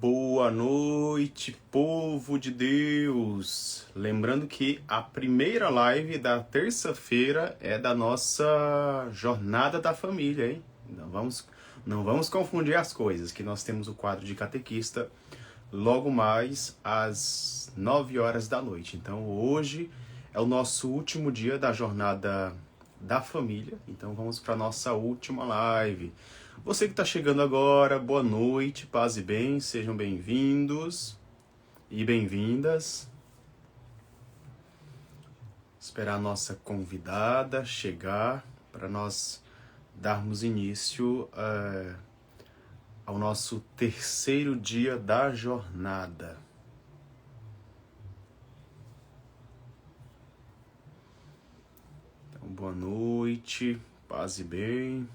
Boa noite, povo de Deus! Lembrando que a primeira live da terça-feira é da nossa Jornada da Família, hein? Não vamos confundir as coisas, que nós temos o quadro de catequista logo mais às 9 horas da noite. Então hoje é o nosso último dia da Jornada da Família, então vamos para a nossa última live. Você que está chegando agora, boa noite, paz e bem, sejam bem-vindos e bem-vindas. Esperar a nossa convidada chegar para nós darmos início ao nosso terceiro dia da jornada. Então, boa noite, paz e bem.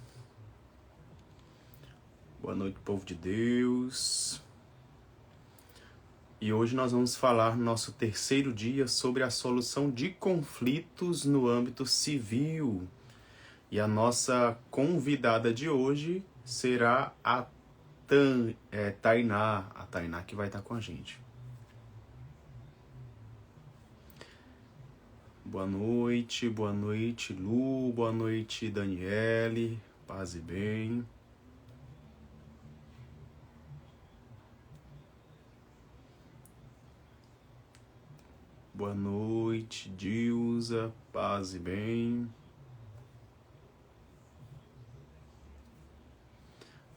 Boa noite, povo de Deus. E hoje nós vamos falar no nosso terceiro dia sobre a solução de conflitos no âmbito civil. E a nossa convidada de hoje será a Tainá. A Tainá que vai estar com a gente. Boa noite, Lu, boa noite, Daniele, paz e bem. Boa noite, Dilza, paz e bem.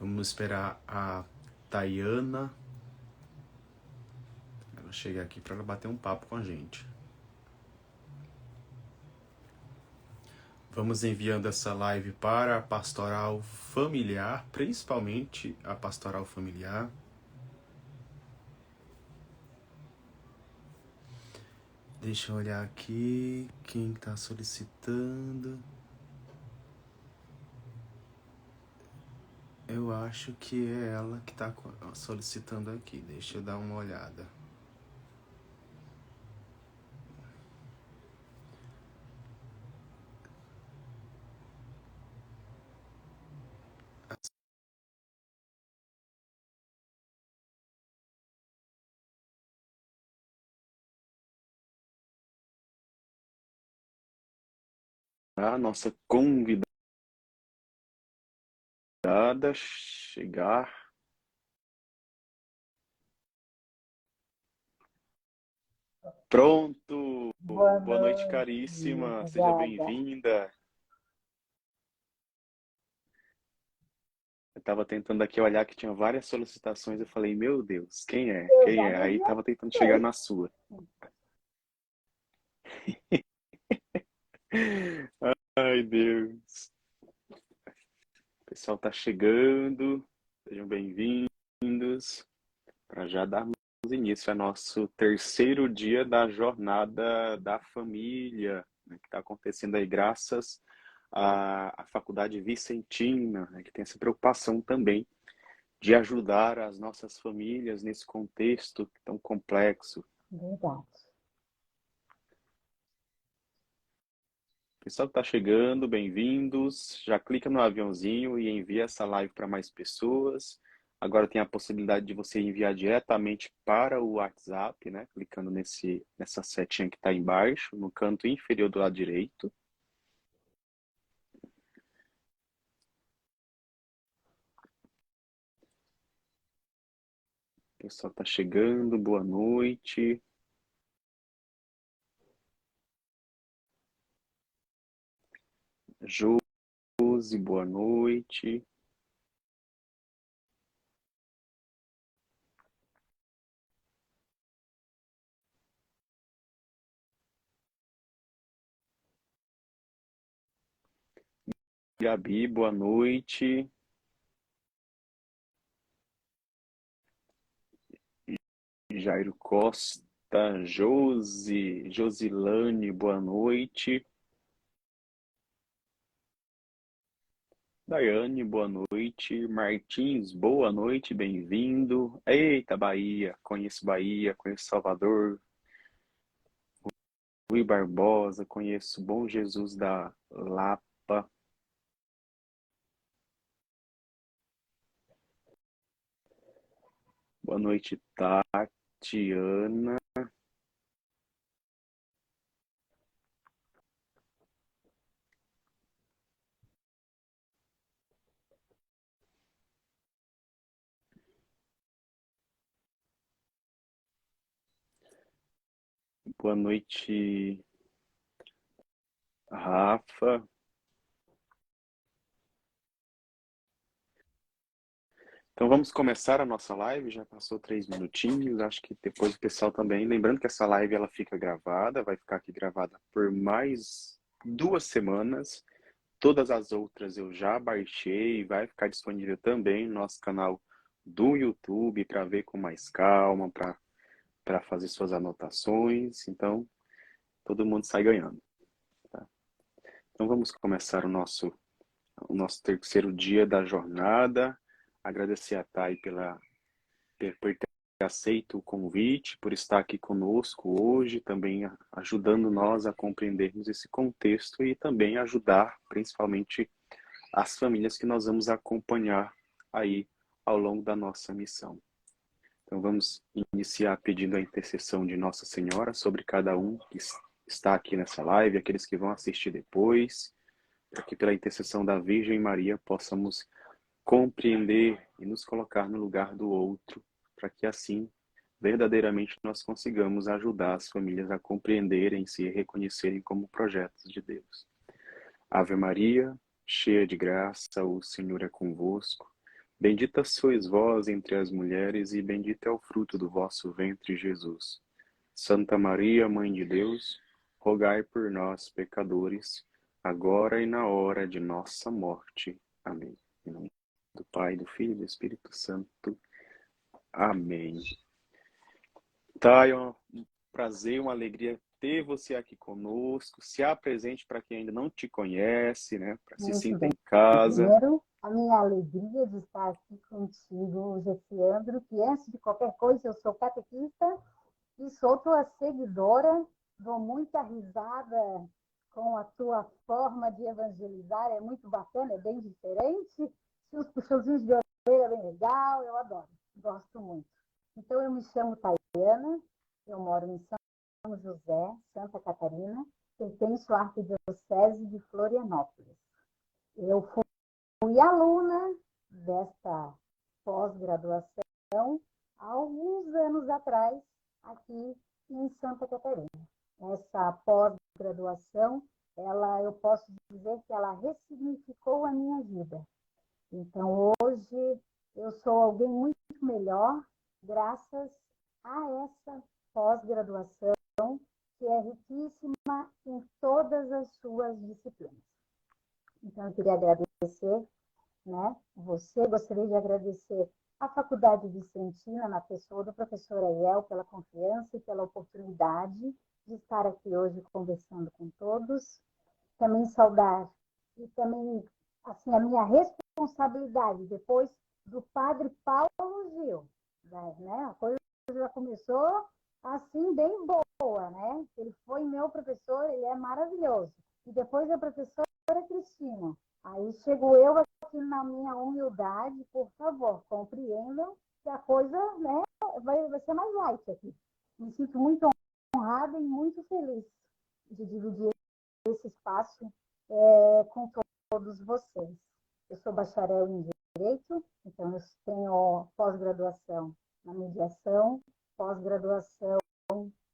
Vamos esperar a Tayana ela chegar aqui para ela bater um papo com a gente. Vamos enviando essa live para a pastoral familiar, principalmente a pastoral familiar. Deixa eu olhar aqui quem está solicitando. Eu acho que é ela que está solicitando aqui. Deixa eu dar uma olhada. A nossa convidada chegar. Pronto! Boa noite, caríssima. Seja bem-vinda. Eu estava tentando aqui olhar que tinha várias solicitações. Eu falei, meu Deus, quem é? Quem é? Aí estava tentando chegar na sua. Ai, Deus. O pessoal está chegando. Sejam bem-vindos. Para já darmos início ao nosso terceiro dia da Jornada da Família, né, que está acontecendo aí graças à Faculdade Vicentina, né, que tem essa preocupação também de ajudar as nossas famílias nesse contexto tão complexo. Verdade. Pessoal que está chegando, bem-vindos. Já clica no aviãozinho e envia essa live para mais pessoas. Agora tem a possibilidade de você enviar diretamente para o WhatsApp, né? Clicando nessa setinha que está embaixo, no canto inferior do lado direito. O pessoal está chegando, boa noite. Josi, boa noite. Gabi, boa noite. Jairo Costa, Josilane, boa noite. Daiane, boa noite. Martins, boa noite, bem-vindo. Eita, Bahia, conheço Salvador. Rui Barbosa, conheço Bom Jesus da Lapa. Boa noite, Tatiana. Boa noite, Rafa. Então vamos começar a nossa live, já passou 3 minutinhos, acho que depois o pessoal também. Lembrando que essa live ela fica gravada, vai ficar aqui gravada por mais 2 semanas. Todas as outras eu já baixei, vai ficar disponível também no nosso canal do YouTube para ver com mais calma, para fazer suas anotações. Então, todo mundo sai ganhando. Tá? Então vamos começar o nosso terceiro dia da jornada. Agradecer a Thay por ter aceito o convite, por estar aqui conosco hoje, também ajudando nós a compreendermos esse contexto e também ajudar, principalmente, as famílias que nós vamos acompanhar aí ao longo da nossa missão. Então vamos iniciar pedindo a intercessão de Nossa Senhora sobre cada um que está aqui nessa live, aqueles que vão assistir depois, para que pela intercessão da Virgem Maria possamos compreender e nos colocar no lugar do outro, para que assim verdadeiramente nós consigamos ajudar as famílias a compreenderem-se e reconhecerem como projetos de Deus. Ave Maria, cheia de graça, o Senhor é convosco. Bendita sois vós entre as mulheres e bendito é o fruto do vosso ventre, Jesus. Santa Maria, Mãe de Deus, rogai por nós, pecadores, agora e na hora de nossa morte. Amém. Em nome do Pai, do Filho e do Espírito Santo. Amém. Tá, é um prazer, uma alegria ter você aqui conosco. Se apresente para quem ainda não te conhece, né? Para se Muito sinta bem. em casa. Primeiro, a minha alegria de estar aqui contigo, Jessiandro, que antes de qualquer coisa eu sou catequista e sou tua seguidora, dou muita risada com a tua forma de evangelizar, é muito bacana, é bem diferente. Se os puxãozinhos de orelha é bem legal, eu adoro, gosto muito. Então, eu me chamo Tayana, eu moro em São José, Santa Catarina, pertenço à Arquidiocese de Florianópolis. Eu fui aluna desta pós-graduação há alguns anos atrás, aqui em Santa Catarina. Essa pós-graduação, eu posso dizer que ela ressignificou a minha vida. Então, hoje, eu sou alguém muito melhor, graças a essa pós-graduação, que é riquíssima em todas as suas disciplinas. Então, eu queria agradecer, né, você, gostaria de agradecer a Faculdade Vicentina, na pessoa do professor Aiel, pela confiança e pela oportunidade de estar aqui hoje conversando com todos. Também saudar e também, assim, a minha responsabilidade, depois do padre Paulo Gil, né? A coisa já começou assim, bem boa, né? Ele foi meu professor, ele é maravilhoso. E depois a professora Cristina. Aí chego eu aqui na minha humildade, por favor, compreendam que a coisa, né, vai ser mais light aqui. Me sinto muito honrada e muito feliz de dividir esse espaço com todos vocês. Eu sou bacharel em Direito, então eu tenho pós-graduação na mediação, pós-graduação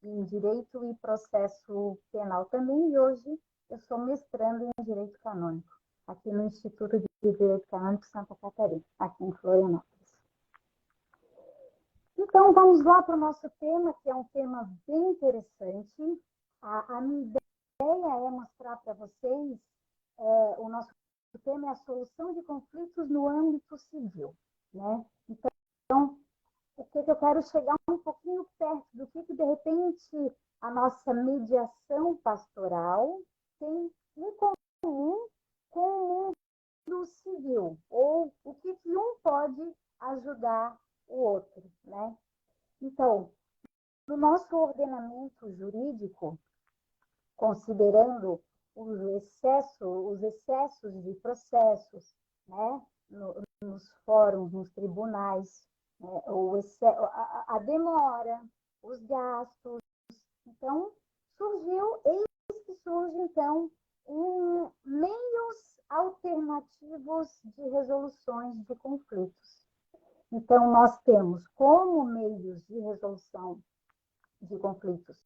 em Direito e Processo Penal também, e hoje eu sou mestrando em Direito Canônico, aqui no Instituto de Direito Canônico Santa Catarina, aqui em Florianópolis. Então, vamos lá para o nosso tema, que é um tema bem interessante. A minha ideia é mostrar para vocês, o nosso tema é a solução de conflitos no âmbito civil, né? Então, o que eu quero chegar um pouquinho perto do que de repente a nossa mediação pastoral tem em comum com o mundo civil, ou o que um pode ajudar o outro, né? Então, no nosso ordenamento jurídico, considerando os excessos de processos, né, nos fóruns, nos tribunais, a demora, os gastos. Então, eis que surge, então, meios alternativos de resoluções de conflitos. Então, nós temos como meios de resolução de conflitos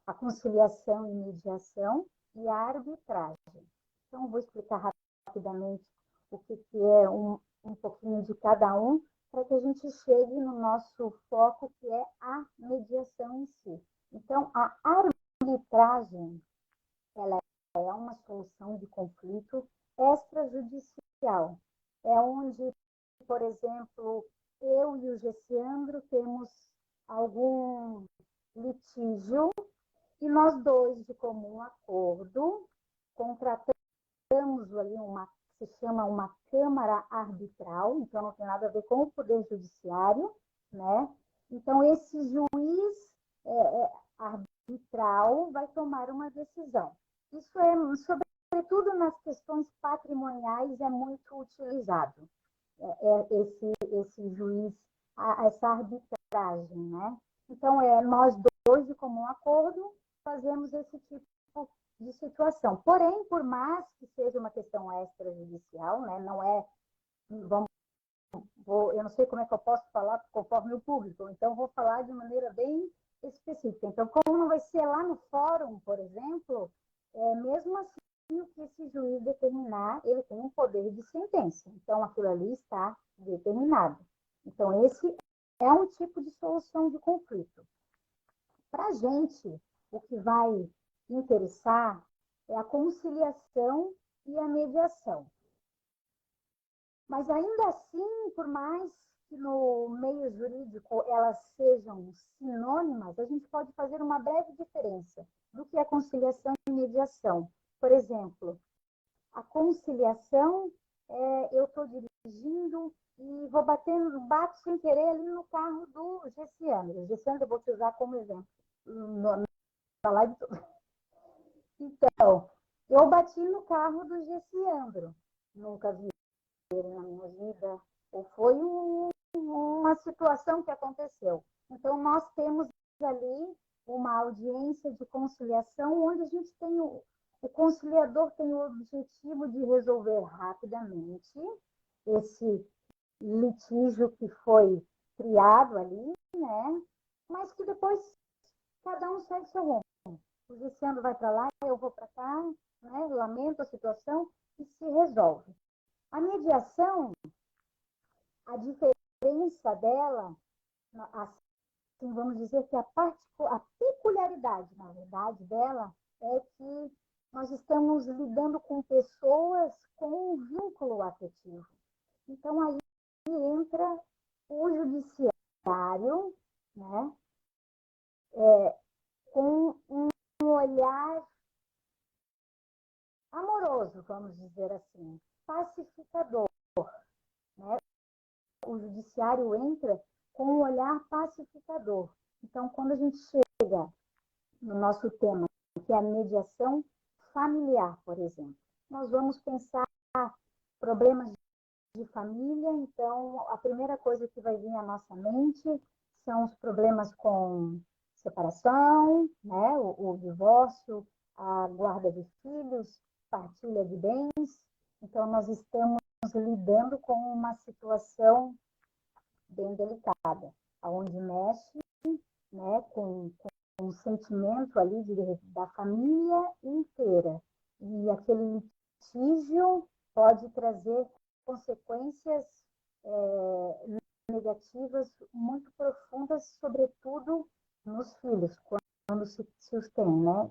a conciliação e mediação e a arbitragem. Então, vou explicar rapidamente o que é um pouquinho de cada um, para que a gente chegue no nosso foco, que é a mediação em si. Então, a arbitragem, ela é uma solução de conflito extrajudicial. É onde, por exemplo, eu e o Gessiandro temos algum litígio e nós dois, de comum acordo, contratamos ali se chama uma câmara arbitral, então não tem nada a ver com o Poder Judiciário, né? Então, esse juiz arbitral vai tomar uma decisão. Isso é, sobretudo nas questões patrimoniais, é muito utilizado, esse juiz, essa arbitragem, né? Então, nós dois, de comum acordo, fazemos esse tipo de situação. Porém, por mais que seja uma questão extrajudicial, né, não é, eu não sei como é que eu posso falar conforme o público, então vou falar de maneira bem específica. Então, como não vai ser lá no fórum, por exemplo, mesmo assim, o que esse juiz determinar, ele tem um poder de sentença. Então, aquilo ali está determinado. Então, esse é um tipo de solução de conflito. Para a gente, o que vai interessar é a conciliação e a mediação. Mas ainda assim, por mais que no meio jurídico elas sejam sinônimas, a gente pode fazer uma breve diferença do que é conciliação e mediação. Por exemplo, a conciliação eu estou dirigindo e bato sem querer ali no carro do Gessiandro. O Gessiandro eu vou te usar como exemplo na live. Então, eu bati no carro do Gessiandro. Nunca vi ele na minha vida. Ou foi uma situação que aconteceu. Então, nós temos ali uma audiência de conciliação, onde a gente tem o conciliador tem o objetivo de resolver rapidamente esse litígio que foi criado ali, né? Mas que depois cada um segue seu rumo. O Luciano vai para lá, eu vou para cá, né? Lamento a situação e se resolve. A mediação, a diferença dela, assim, vamos dizer que a peculiaridade, na verdade, dela é que nós estamos lidando com pessoas com um vínculo afetivo. Então, aí entra o judiciário, né, com um olhar amoroso, vamos dizer assim, pacificador, né? O judiciário entra com um olhar pacificador. Então, quando a gente chega no nosso tema, que é a mediação familiar, por exemplo, nós vamos pensar problemas de família. Então, a primeira coisa que vai vir à nossa mente são os problemas com separação, né? O divórcio, a guarda de filhos, partilha de bens. Então, nós estamos lidando com uma situação bem delicada, onde mexe, né, com um sentimento ali da família inteira. E aquele litígio pode trazer consequências negativas muito profundas, sobretudo nos filhos, quando se os tem, né,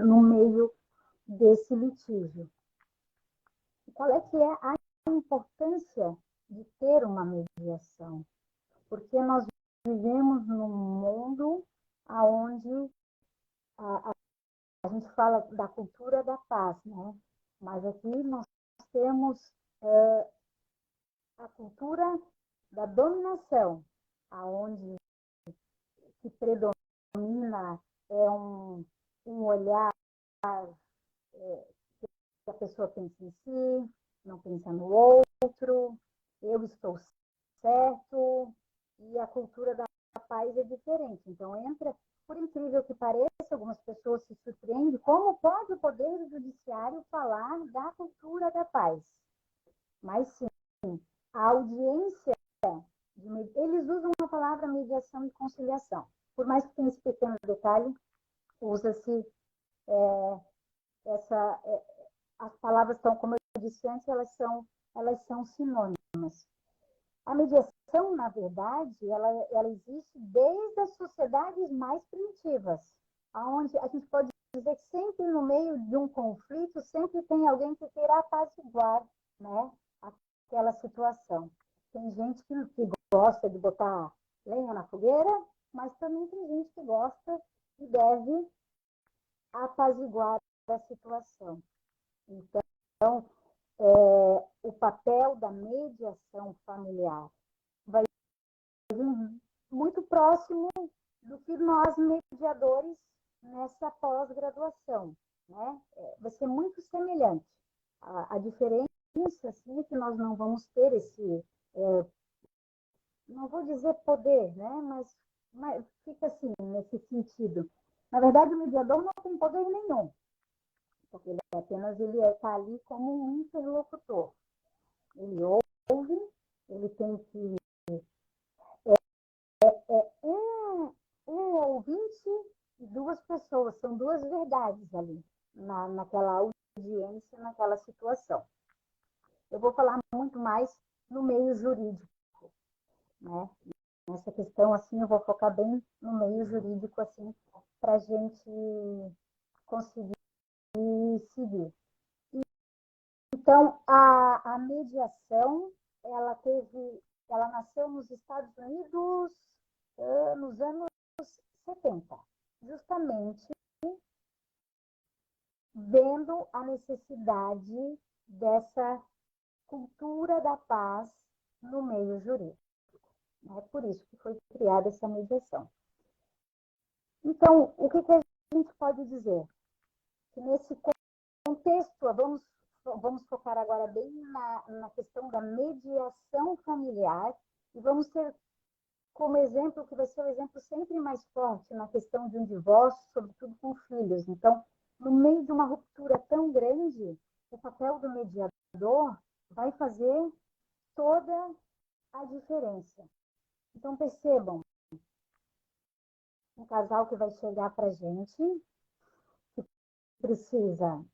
no meio desse litígio. E qual é que é a importância de ter uma mediação? Porque nós vivemos num mundo onde a gente fala da cultura da paz, né? Mas aqui nós temos a cultura da dominação, aonde que predomina um olhar que a pessoa pensa em si, não pensa no outro, eu estou certo, e a cultura da paz é diferente. Então, entra, por incrível que pareça, algumas pessoas se surpreendem, como pode o Poder Judiciário falar da cultura da paz? Mas sim, a audiência, eles usam a palavra mediação e conciliação. Por mais que tenha esse pequeno detalhe, usa-se as palavras estão, como eu disse antes, elas são sinônimas. A mediação, na verdade, ela existe desde as sociedades mais primitivas, onde a gente pode dizer que sempre no meio de um conflito, sempre tem alguém que queira apaziguar, né, aquela situação. Tem gente que gosta de botar lenha na fogueira, mas também tem gente que gosta e deve apaziguar a situação. Então, o papel da mediação familiar vai vir muito próximo do que nós, mediadores, nessa pós-graduação. Né? Vai ser muito semelhante. A diferença assim, é que nós não vamos ter esse, não vou dizer poder, né? mas fica assim, nesse sentido. Na verdade, o mediador não tem poder nenhum, porque ele está ali como um interlocutor. Ele ouve, ele tem que... um ouvinte e duas pessoas, são duas verdades ali, naquela audiência, naquela situação. Eu vou falar muito mais no meio jurídico, né? Nessa questão, assim, eu vou focar bem no meio jurídico, assim, para a gente conseguir seguir. Então, a mediação, ela nasceu nos Estados Unidos nos anos 70, justamente vendo a necessidade dessa cultura da paz no meio jurídico. É por isso que foi criada essa mediação. Então, o que a gente pode dizer? Que nesse contexto, vamos focar agora bem na questão da mediação familiar e vamos ter como exemplo, que vai ser o exemplo sempre mais forte na questão de um divórcio, sobretudo com filhos. Então, no meio de uma ruptura tão grande, o papel do mediador vai fazer toda a diferença. Então, percebam, um casal que vai chegar para a gente, que precisa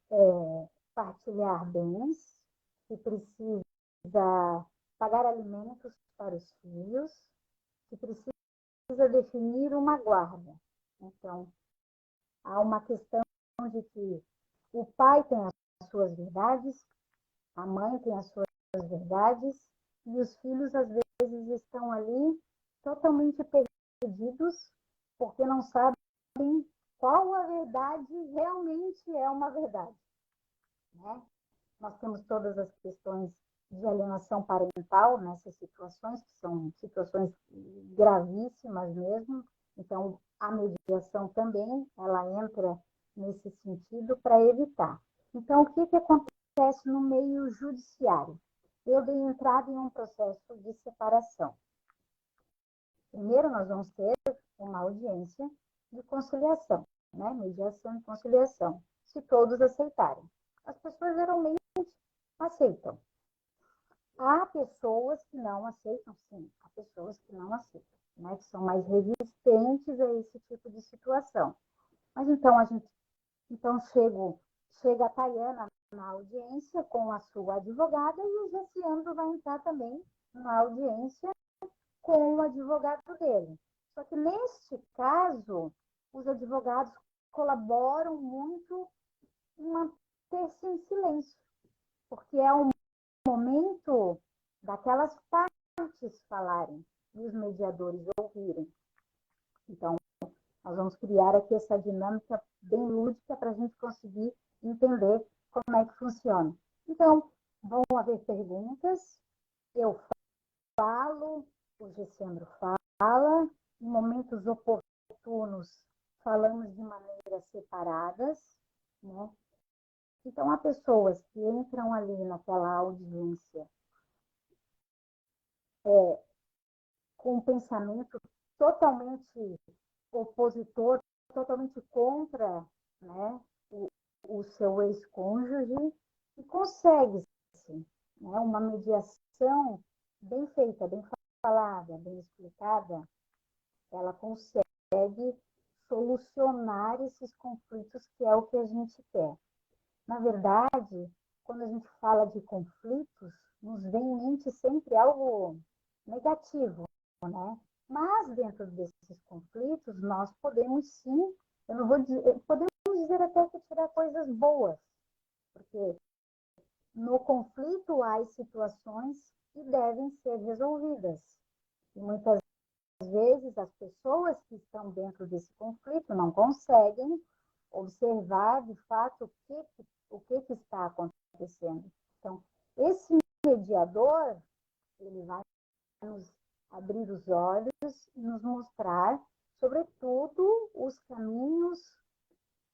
partilhar bens, que precisa pagar alimentos para os filhos, que precisa definir uma guarda. Então, há uma questão de que o pai tem as suas verdades, a mãe tem as suas verdades, e os filhos, às vezes, estão ali totalmente perdidos, porque não sabem qual a verdade realmente é uma verdade. Né? Nós temos todas as questões de alienação parental nessas situações, que são situações gravíssimas mesmo. Então, a mediação também, ela entra nesse sentido para evitar. Então, o que acontece no meio judiciário? Eu dei entrada em um processo de separação. Primeiro, nós vamos ter uma audiência de conciliação, né? Mediação e conciliação, se todos aceitarem. As pessoas geralmente aceitam. Há pessoas que não aceitam, sim. Há pessoas que não aceitam, né? Que são mais resistentes a esse tipo de situação. Mas então chega a Tayana na audiência com a sua advogada e o Gessiandro vai entrar também na audiência com o advogado dele. Só que neste caso, os advogados colaboram muito em manter-se em silêncio, porque é um momento daquelas partes falarem e os mediadores ouvirem. Então, nós vamos criar aqui essa dinâmica bem lúdica para a gente conseguir entender como é que funciona. Então, vão haver perguntas, eu falo, o Gessandro fala, em momentos oportunos falamos de maneiras separadas, né? Então, há pessoas que entram ali naquela audiência com um pensamento totalmente opositor, totalmente contra, né, o seu ex-cônjuge, e consegue-se, né, uma mediação bem feita, bem falada, bem explicada, ela consegue solucionar esses conflitos, que é o que a gente quer. Na verdade, quando a gente fala de conflitos, nos vem em mente sempre algo negativo, né? Mas dentro desses conflitos, nós podemos sim, eu não vou dizer, podemos dizer até que tirar coisas boas, porque no conflito há situações que devem ser resolvidas. E muitas vezes as pessoas que estão dentro desse conflito não conseguem observar de fato o que está acontecendo. Então, esse mediador, ele vai nos abrir os olhos e nos mostrar, sobretudo, os caminhos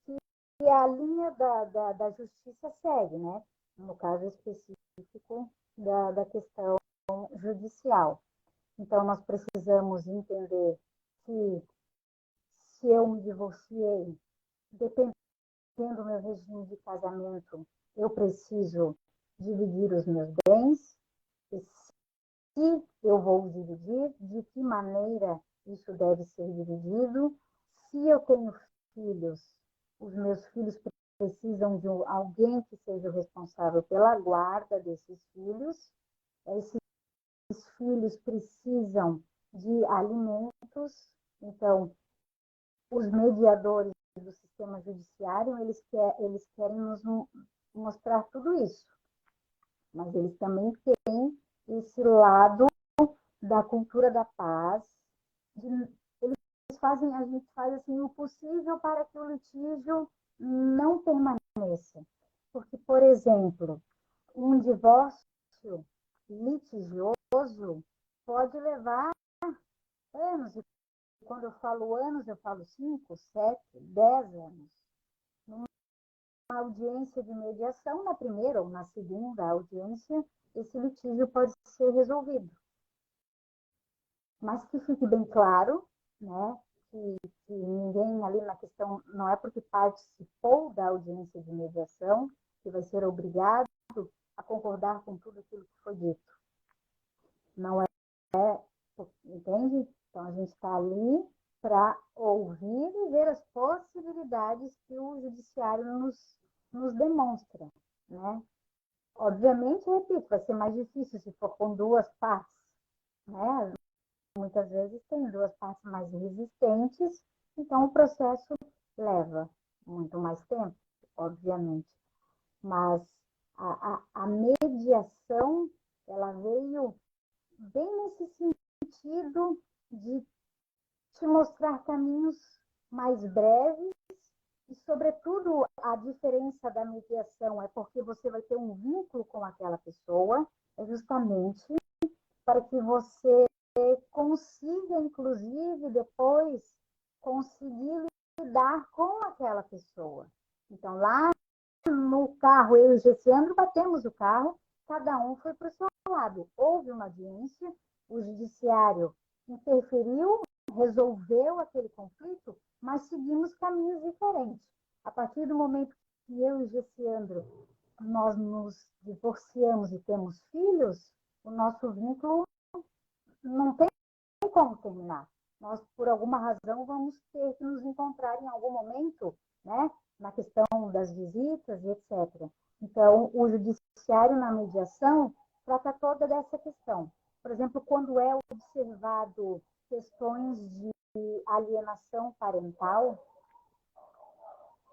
que a linha da justiça segue, né? No caso específico da questão judicial. Então, nós precisamos entender que, se eu me divorciei, dependendo do meu regime de casamento, eu preciso dividir os meus bens. E se eu vou dividir, de que maneira isso deve ser dividido? Se eu tenho filhos, os meus filhos precisam de alguém que seja responsável pela guarda desses filhos. Esses filhos precisam de alimentos. Então, os mediadores do sistema judiciário, eles querem nos mostrar tudo isso. Mas eles também têm esse lado da cultura da paz. A gente faz assim, o possível para que o litígio não permaneça. Porque, por exemplo, um divórcio litigioso pode levar anos. E quando eu falo anos, eu falo 5, 7, 10 anos. Numa audiência de mediação, na primeira ou na segunda audiência, esse litígio pode ser resolvido. Mas que fique bem claro, né, que ninguém ali na questão, não é porque participou da audiência de mediação que vai ser obrigado a concordar com tudo aquilo que foi dito. Não é, entende? Então, a gente está ali para ouvir e ver as possibilidades que o judiciário nos demonstra, né? Obviamente, repito, vai ser mais difícil se for com duas partes, né? Muitas vezes tem duas partes mais resistentes, então o processo leva muito mais tempo, obviamente. Mas a mediação, ela veio bem nesse sentido de te mostrar caminhos mais breves e, sobretudo, a diferença da mediação é porque você vai ter um vínculo com aquela pessoa, é justamente para que você consiga, inclusive, depois, conseguir lidar com aquela pessoa. Então, lá no carro, eu e o Gessiandro batemos o carro, cada um foi para o seu lado. Houve uma audiência, o judiciário interferiu, resolveu aquele conflito, mas seguimos caminhos diferentes. A partir do momento que eu e o Gessiandro nós nos divorciamos e temos filhos, o nosso vínculo não tem como terminar. Nós, por alguma razão, vamos ter que nos encontrar em algum momento, né, na questão das visitas e etc. Então, o judiciário na mediação trata toda dessa questão. Por exemplo, quando é observado questões de alienação parental,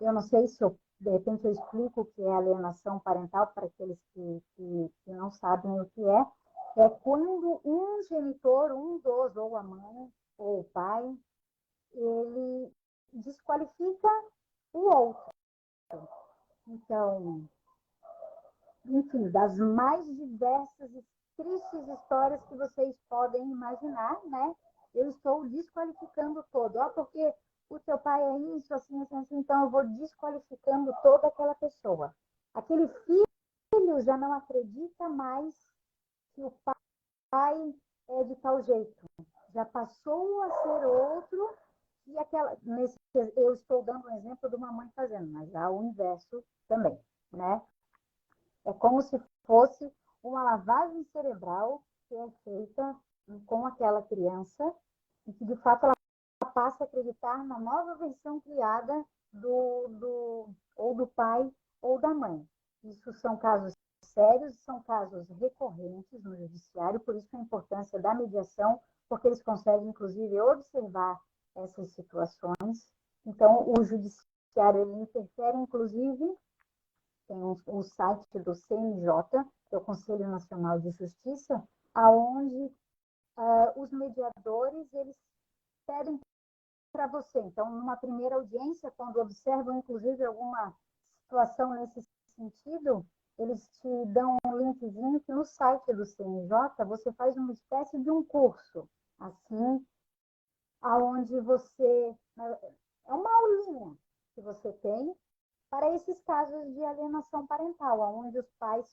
eu não sei se eu, de repente eu explico o que é alienação parental para aqueles que não sabem o que é quando um genitor, um dos, ou a mãe, ou o pai, ele desqualifica o outro. Então, enfim, das mais diversas e tristes histórias que vocês podem imaginar, né? Eu estou desqualificando todo. Porque o teu pai é isso, assim, assim, assim, então eu vou desqualificando toda aquela pessoa. Aquele filho já não acredita mais que o pai é de tal jeito. já passou a ser outro, e eu estou dando um exemplo de uma mãe fazendo, mas há o inverso também, né? É como se fosse uma lavagem cerebral que é feita com aquela criança e que, de fato, ela passa a acreditar na nova versão criada ou do pai ou da mãe. Isso são casos sérios, são casos recorrentes no judiciário, por isso a importância da mediação, porque eles conseguem, inclusive, observar essas situações. Então, o judiciário ele interfere, inclusive, tem um site do CNJ, que é o Conselho Nacional de Justiça, aonde os mediadores eles pedem para você. Então, numa primeira audiência, quando observam, inclusive, alguma situação nesse sentido, eles te dão um linkzinho que no site do CNJ você faz uma espécie de um curso, assim, aonde você... É uma aulinha que você tem para esses casos de alienação parental, onde os pais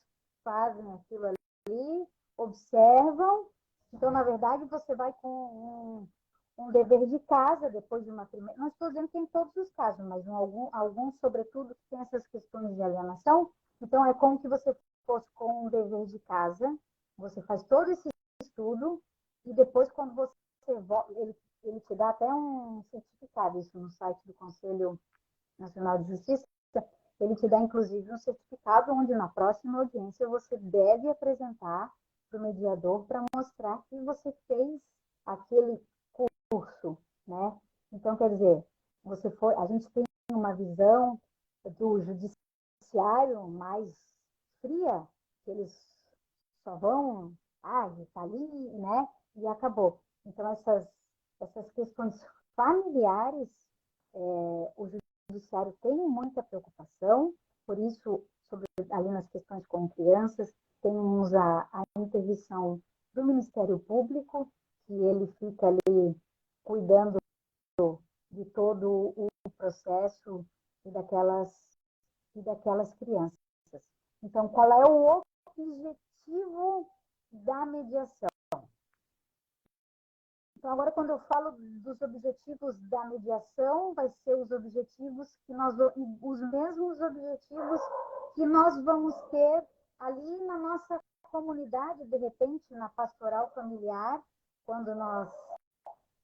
fazem aquilo ali, observam. Então, na verdade, você vai com um dever de casa depois de uma primeira. Não estou dizendo que em todos os casos, mas alguns, sobretudo, que tem essas questões de alienação. Então, é como se você fosse com um dever de casa, você faz todo esse estudo, e depois, quando você volta, ele te dá até um certificado, isso no site do Conselho Nacional de Justiça, ele te dá, inclusive, um certificado onde, na próxima audiência, você deve apresentar para o mediador para mostrar que você fez aquele curso, né? Então, quer dizer, a gente tem uma visão do judiciário mais fria, que eles só vão, está ali, né? E acabou. Então, essas questões familiares, o judiciário tem muita preocupação, por isso, ali nas questões com crianças, temos a intervenção do Ministério Público, que ele fica ali cuidando de todo o processo e daquelas crianças. Então, qual é o objetivo da mediação? Então, agora, quando eu falo dos objetivos da mediação, vai ser os mesmos objetivos que nós vamos ter ali na nossa comunidade, de repente, na pastoral familiar, quando nós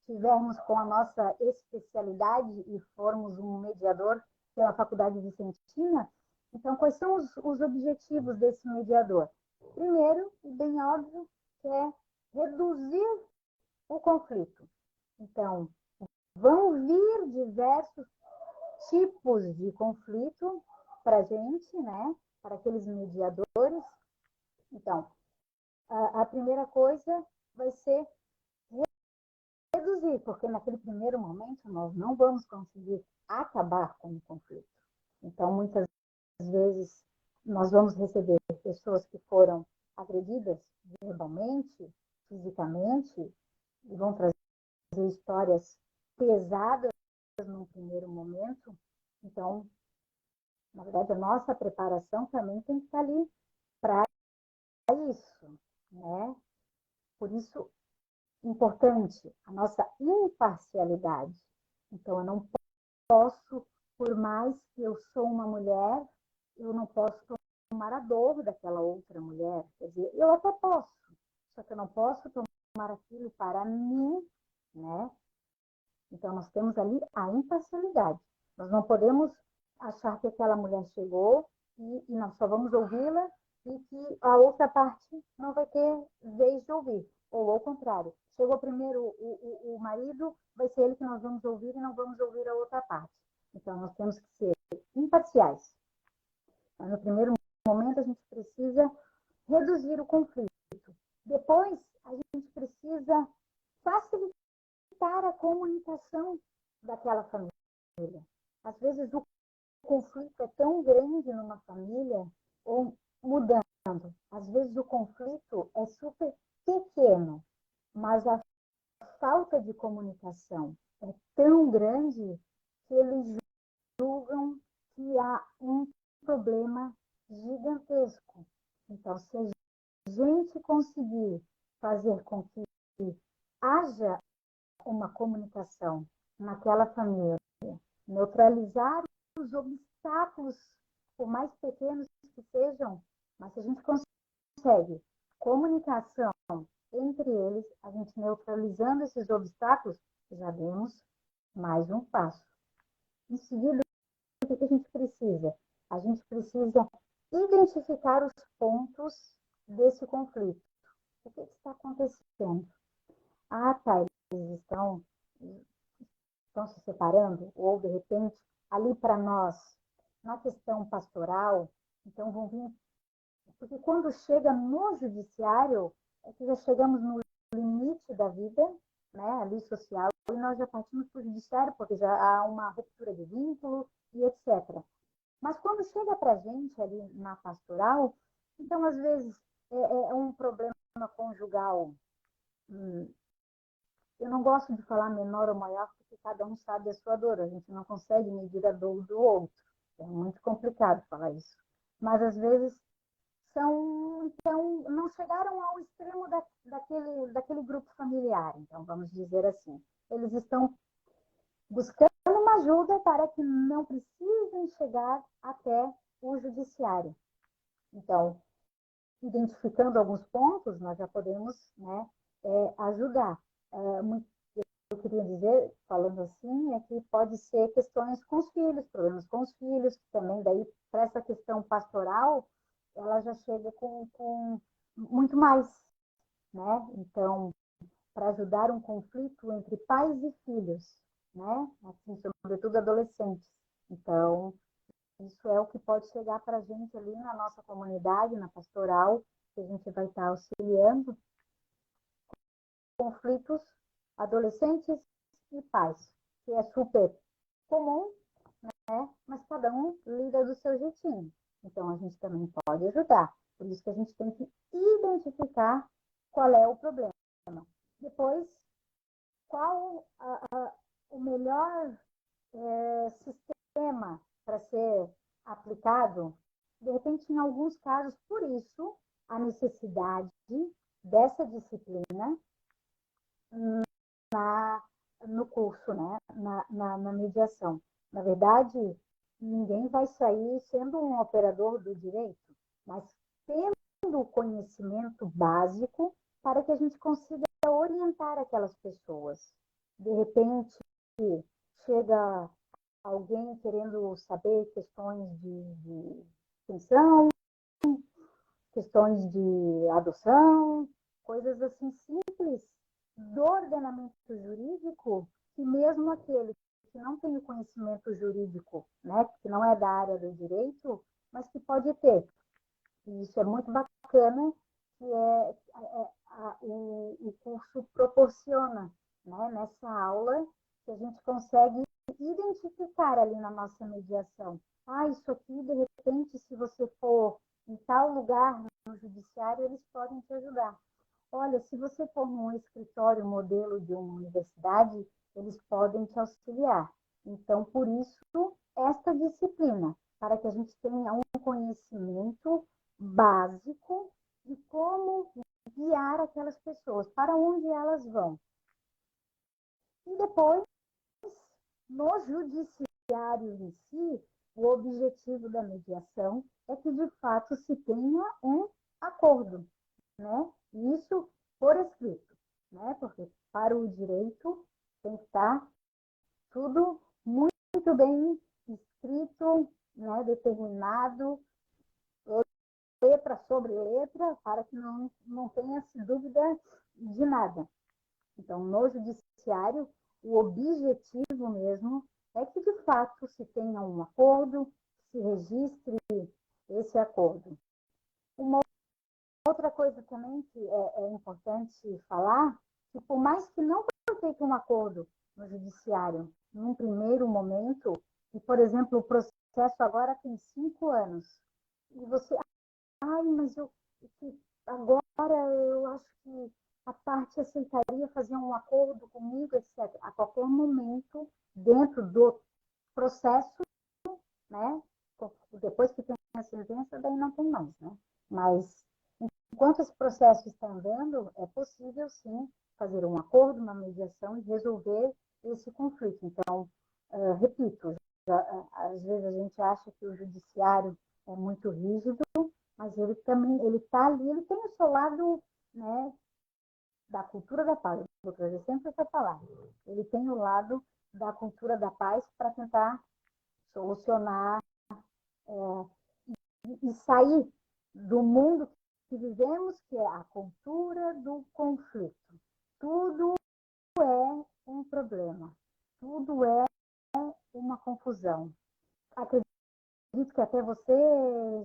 tivermos com a nossa especialidade e formos um mediador pela Faculdade Vicentina. Então, quais são os objetivos desse mediador? Primeiro, e bem óbvio, que é reduzir o conflito. Então, vão vir diversos tipos de conflito para a gente, né? Para aqueles mediadores. Então, a primeira coisa vai ser reduzir, porque naquele primeiro momento nós não vamos conseguir acabar com o conflito. Então, muitas vezes, nós vamos receber pessoas que foram agredidas verbalmente, fisicamente, e vão trazer histórias pesadas num primeiro momento. Então, na verdade, a nossa preparação também tem que estar ali para isso, né? Por isso, importante a nossa imparcialidade. Então, eu não posso, por mais que eu sou uma mulher, eu não posso tomar a dor daquela outra mulher. Quer dizer, eu até posso, só que eu não posso tomar aquilo para mim, né? Então, nós temos ali a imparcialidade. Nós não podemos achar que aquela mulher chegou e nós só vamos ouvi-la e que a outra parte não vai ter vez de ouvir. Ou ao contrário, chegou primeiro o marido, vai ser ele que nós vamos ouvir e não vamos ouvir a outra parte. Então, nós temos que ser imparciais. Mas, no primeiro momento, a gente precisa reduzir o conflito. Depois, a gente precisa facilitar a comunicação daquela família. Às vezes, o conflito é tão grande numa família, ou mudando. Às vezes, o conflito é super pequeno, mas a falta de comunicação é tão grande que eles julgam que há um problema gigantesco. Então, se a gente conseguir fazer com que haja uma comunicação naquela família, neutralizar os obstáculos, por mais pequenos que sejam, mas se a gente consegue comunicação entre eles, a gente neutralizando esses obstáculos, já demos mais um passo. Em seguida, o que a gente precisa? A gente precisa identificar os pontos desse conflito. O que está acontecendo? Ah, tá, eles estão se separando, ou de repente, ali para nós, na questão pastoral, então vão vir. Porque quando chega no judiciário, é que já chegamos no limite da vida, né, ali social, e nós já partimos para o judiciário, porque já há uma ruptura de vínculo e etc. Mas quando chega para a gente ali na pastoral, então às vezes é um problema conjugal. Eu não gosto de falar menor ou maior, porque cada um sabe a sua dor. A gente não consegue medir a dor do outro. É muito complicado falar isso. Mas às vezes então, não chegaram ao extremo daquele grupo familiar, então vamos dizer assim. Eles estão buscando uma ajuda para que não precisem chegar até o judiciário. Então, identificando alguns pontos, nós já podemos, né, ajudar. Eu queria dizer, falando assim, é que pode ser questões com os filhos, problemas com os filhos, também daí, para essa questão pastoral, ela já chega com muito mais, né? Então, para ajudar um conflito entre pais e filhos, né? Assim, sobretudo adolescentes. Então, isso é o que pode chegar para a gente ali na nossa comunidade, na pastoral, que a gente vai estar auxiliando conflitos adolescentes e pais, que é super comum, né? Mas cada um lida do seu jeitinho. Então, a gente também pode ajudar. Por isso que a gente tem que identificar qual é o problema. Depois, qual o melhor sistema para ser aplicado? De repente, em alguns casos, por isso, a necessidade dessa disciplina no curso, né? na mediação. Na verdade, ninguém vai sair sendo um operador do direito, mas tendo o conhecimento básico para que a gente consiga orientar aquelas pessoas. De repente, chega alguém querendo saber questões de pensão, questões de adoção, coisas assim simples do ordenamento jurídico, que mesmo aquele que não tem o conhecimento jurídico, né, que não é da área do direito, mas que pode ter. E isso é muito bacana, que o curso proporciona, né, nessa aula, que a gente consegue identificar ali na nossa mediação. Ah, isso aqui, de repente, se você for em tal lugar no judiciário, eles podem te ajudar. Olha, se você for num escritório modelo de uma universidade, eles podem te auxiliar. Então, por isso, esta disciplina, para que a gente tenha um conhecimento básico de como guiar aquelas pessoas, para onde elas vão. E depois, no judiciário em si, o objetivo da mediação é que, de fato, se tenha um acordo, né? Isso por escrito, né? Porque para o direito tem que estar tudo muito bem escrito, né? Determinado, letra sobre letra, para que não tenha dúvida de nada. Então, no judiciário, o objetivo mesmo é que, de fato, se tenha um acordo, se registre esse acordo. Uma outra coisa também que é importante falar, que por mais que não foi feito um acordo no judiciário, num primeiro momento, e, por exemplo, o processo agora tem 5 anos, e você, mas agora eu acho que a parte aceitaria fazer um acordo comigo, etc. A qualquer momento, dentro do processo, né? Depois que tem a sentença, daí não tem mais, né? Mas enquanto esse processo processo está andando, é possível, sim, fazer um acordo, uma mediação e resolver esse conflito. Então, repito, às vezes a gente acha que o judiciário é muito rígido, mas ele também, ele está ali, ele tem o seu lado, né, da cultura da paz. Vou trazer sempre essa palavra. Ele tem o lado da cultura da paz para tentar solucionar e sair do mundo que vivemos, que é a cultura do conflito. Tudo é um problema, tudo é uma confusão. Acredito que até você,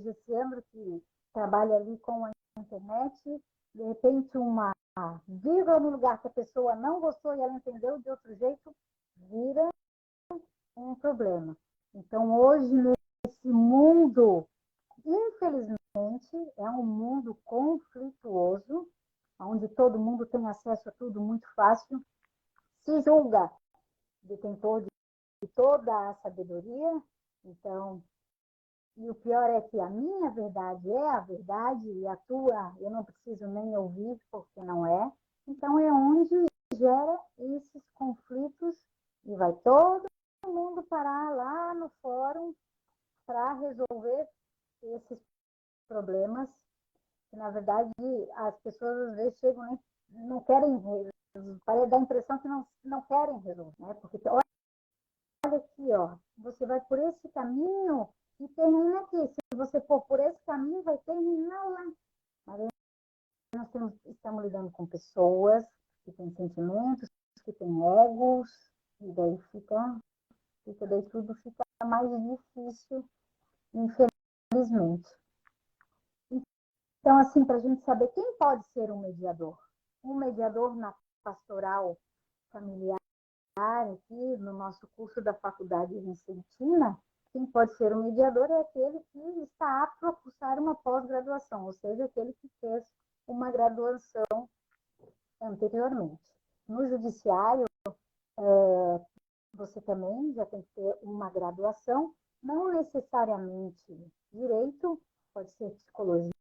Gessiandro, que trabalha ali com a internet, de repente uma vírgula no lugar que a pessoa não gostou e ela entendeu de outro jeito, vira um problema. Então, hoje, nesse mundo, infelizmente, é um mundo conflituoso, onde todo mundo tem acesso a tudo muito fácil, se julga detentor de toda a sabedoria. Então, e o pior é que a minha verdade é a verdade e a tua eu não preciso nem ouvir porque não é. Então é onde gera esses conflitos e vai todo mundo parar lá no fórum para resolver esses problemas. Que, na verdade, as pessoas às vezes chegam e não querem resolver. Dá a impressão que não querem resolver, né? Porque olha aqui, ó, você vai por esse caminho e termina aqui. Se você for por esse caminho, vai terminar lá. Mas nós estamos lidando com pessoas que têm sentimentos, que têm egos, e daí daí tudo fica mais difícil, infelizmente. Então, assim, para a gente saber quem pode ser um mediador. Um mediador na pastoral familiar, aqui no nosso curso da Faculdade Vicentina, quem pode ser um mediador é aquele que está apto a cursar uma pós-graduação, ou seja, aquele que fez uma graduação anteriormente. No judiciário, você também já tem que ter uma graduação, não necessariamente direito, pode ser psicologia,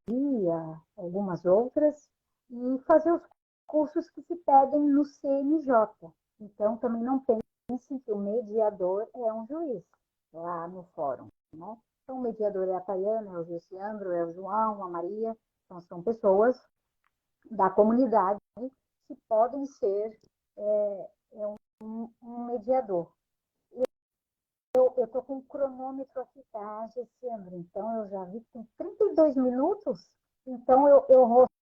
algumas outras, e fazer os cursos que se pedem no CNJ. Então, também não pense que o mediador é um juiz lá no fórum, né? Então, o mediador é a Tayana, é o Gessiandro, é o João, a Maria, então são pessoas da comunidade que podem ser um mediador. Eu estou com um cronômetro aqui, tá, Gessiandro? Então, eu já vi que tem 32 minutos. Então,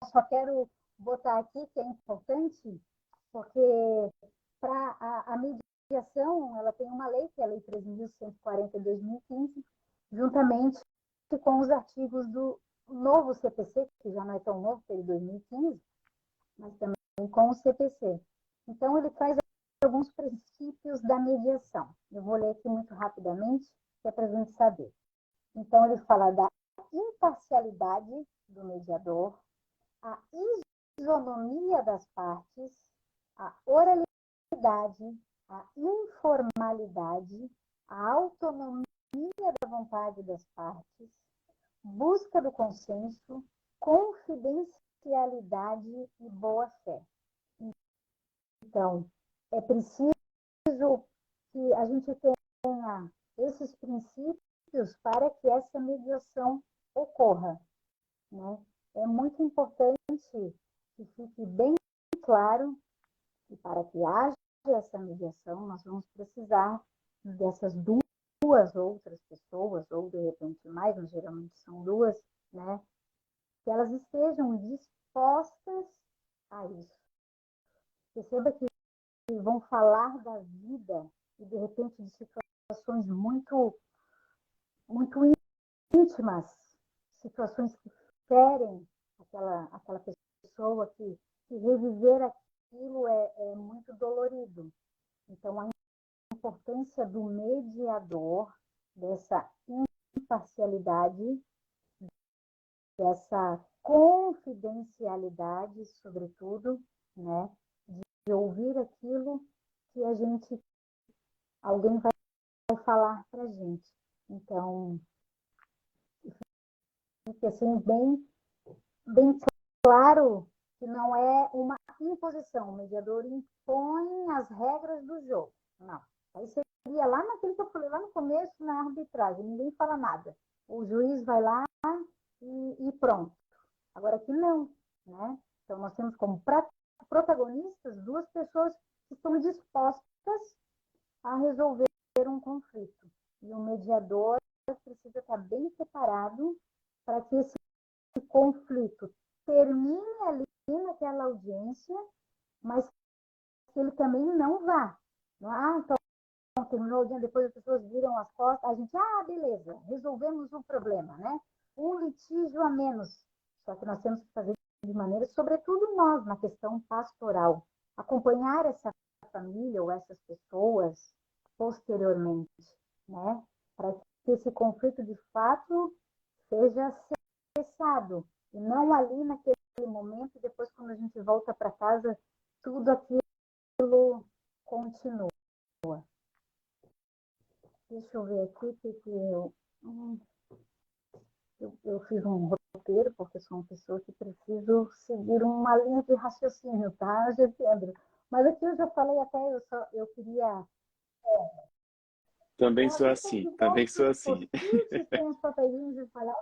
só quero botar aqui que é importante, porque para a mediação, ela tem uma lei, que é a Lei 3.140 de 2015, juntamente com os artigos do novo CPC, que já não é tão novo, que é de 2015, mas também com o CPC. Então, ele traz alguns princípios da mediação. Eu vou ler aqui muito rapidamente, que é para a gente saber. Então, ele fala da imparcialidade do mediador, a isonomia das partes, a oralidade, a informalidade, a autonomia da vontade das partes, busca do consenso, confidencialidade e boa-fé. Então, é preciso que a gente tenha esses princípios para que essa mediação ocorra, né? É muito importante que fique bem claro que para que haja essa mediação, nós vamos precisar dessas duas outras pessoas, ou de repente mais, mas geralmente são duas, né? Que elas estejam dispostas a isso. Perceba que vão falar da vida e, de repente, de situações muito, muito íntimas, situações que ferem aquela pessoa, que reviver aquilo é muito dolorido. Então, a importância do mediador, dessa imparcialidade, dessa confidencialidade, sobretudo, né? De ouvir aquilo que alguém vai falar para a gente. Então, fica assim bem claro que não é uma imposição, o mediador impõe as regras do jogo. Não. Aí seria lá naquilo que eu falei lá no começo, na arbitragem, ninguém fala nada. O juiz vai lá e pronto. Agora aqui não, né? Então nós temos como protagonistas duas pessoas que estão dispostas a resolver um conflito. E o mediador precisa estar bem preparado para que esse conflito termine ali naquela audiência, mas que ele também não vá. Então terminou a audiência, depois as pessoas viram as costas, a gente, beleza, resolvemos o problema, né? Um litígio a menos. Só que nós temos que fazer de maneira, sobretudo nós, na questão pastoral, acompanhar essa família ou essas pessoas posteriormente, né? Para que esse conflito de fato seja cessado e não ali naquele momento, depois quando a gente volta para casa, tudo aquilo continua. Deixa eu ver aqui que eu fiz um roteiro, porque sou uma pessoa que preciso seguir uma linha de raciocínio, tá, Getendro? Mas aqui eu já falei até, eu queria... Também sou Assim, assim, de também sou post-it, assim. tem os papeizinhos e falar,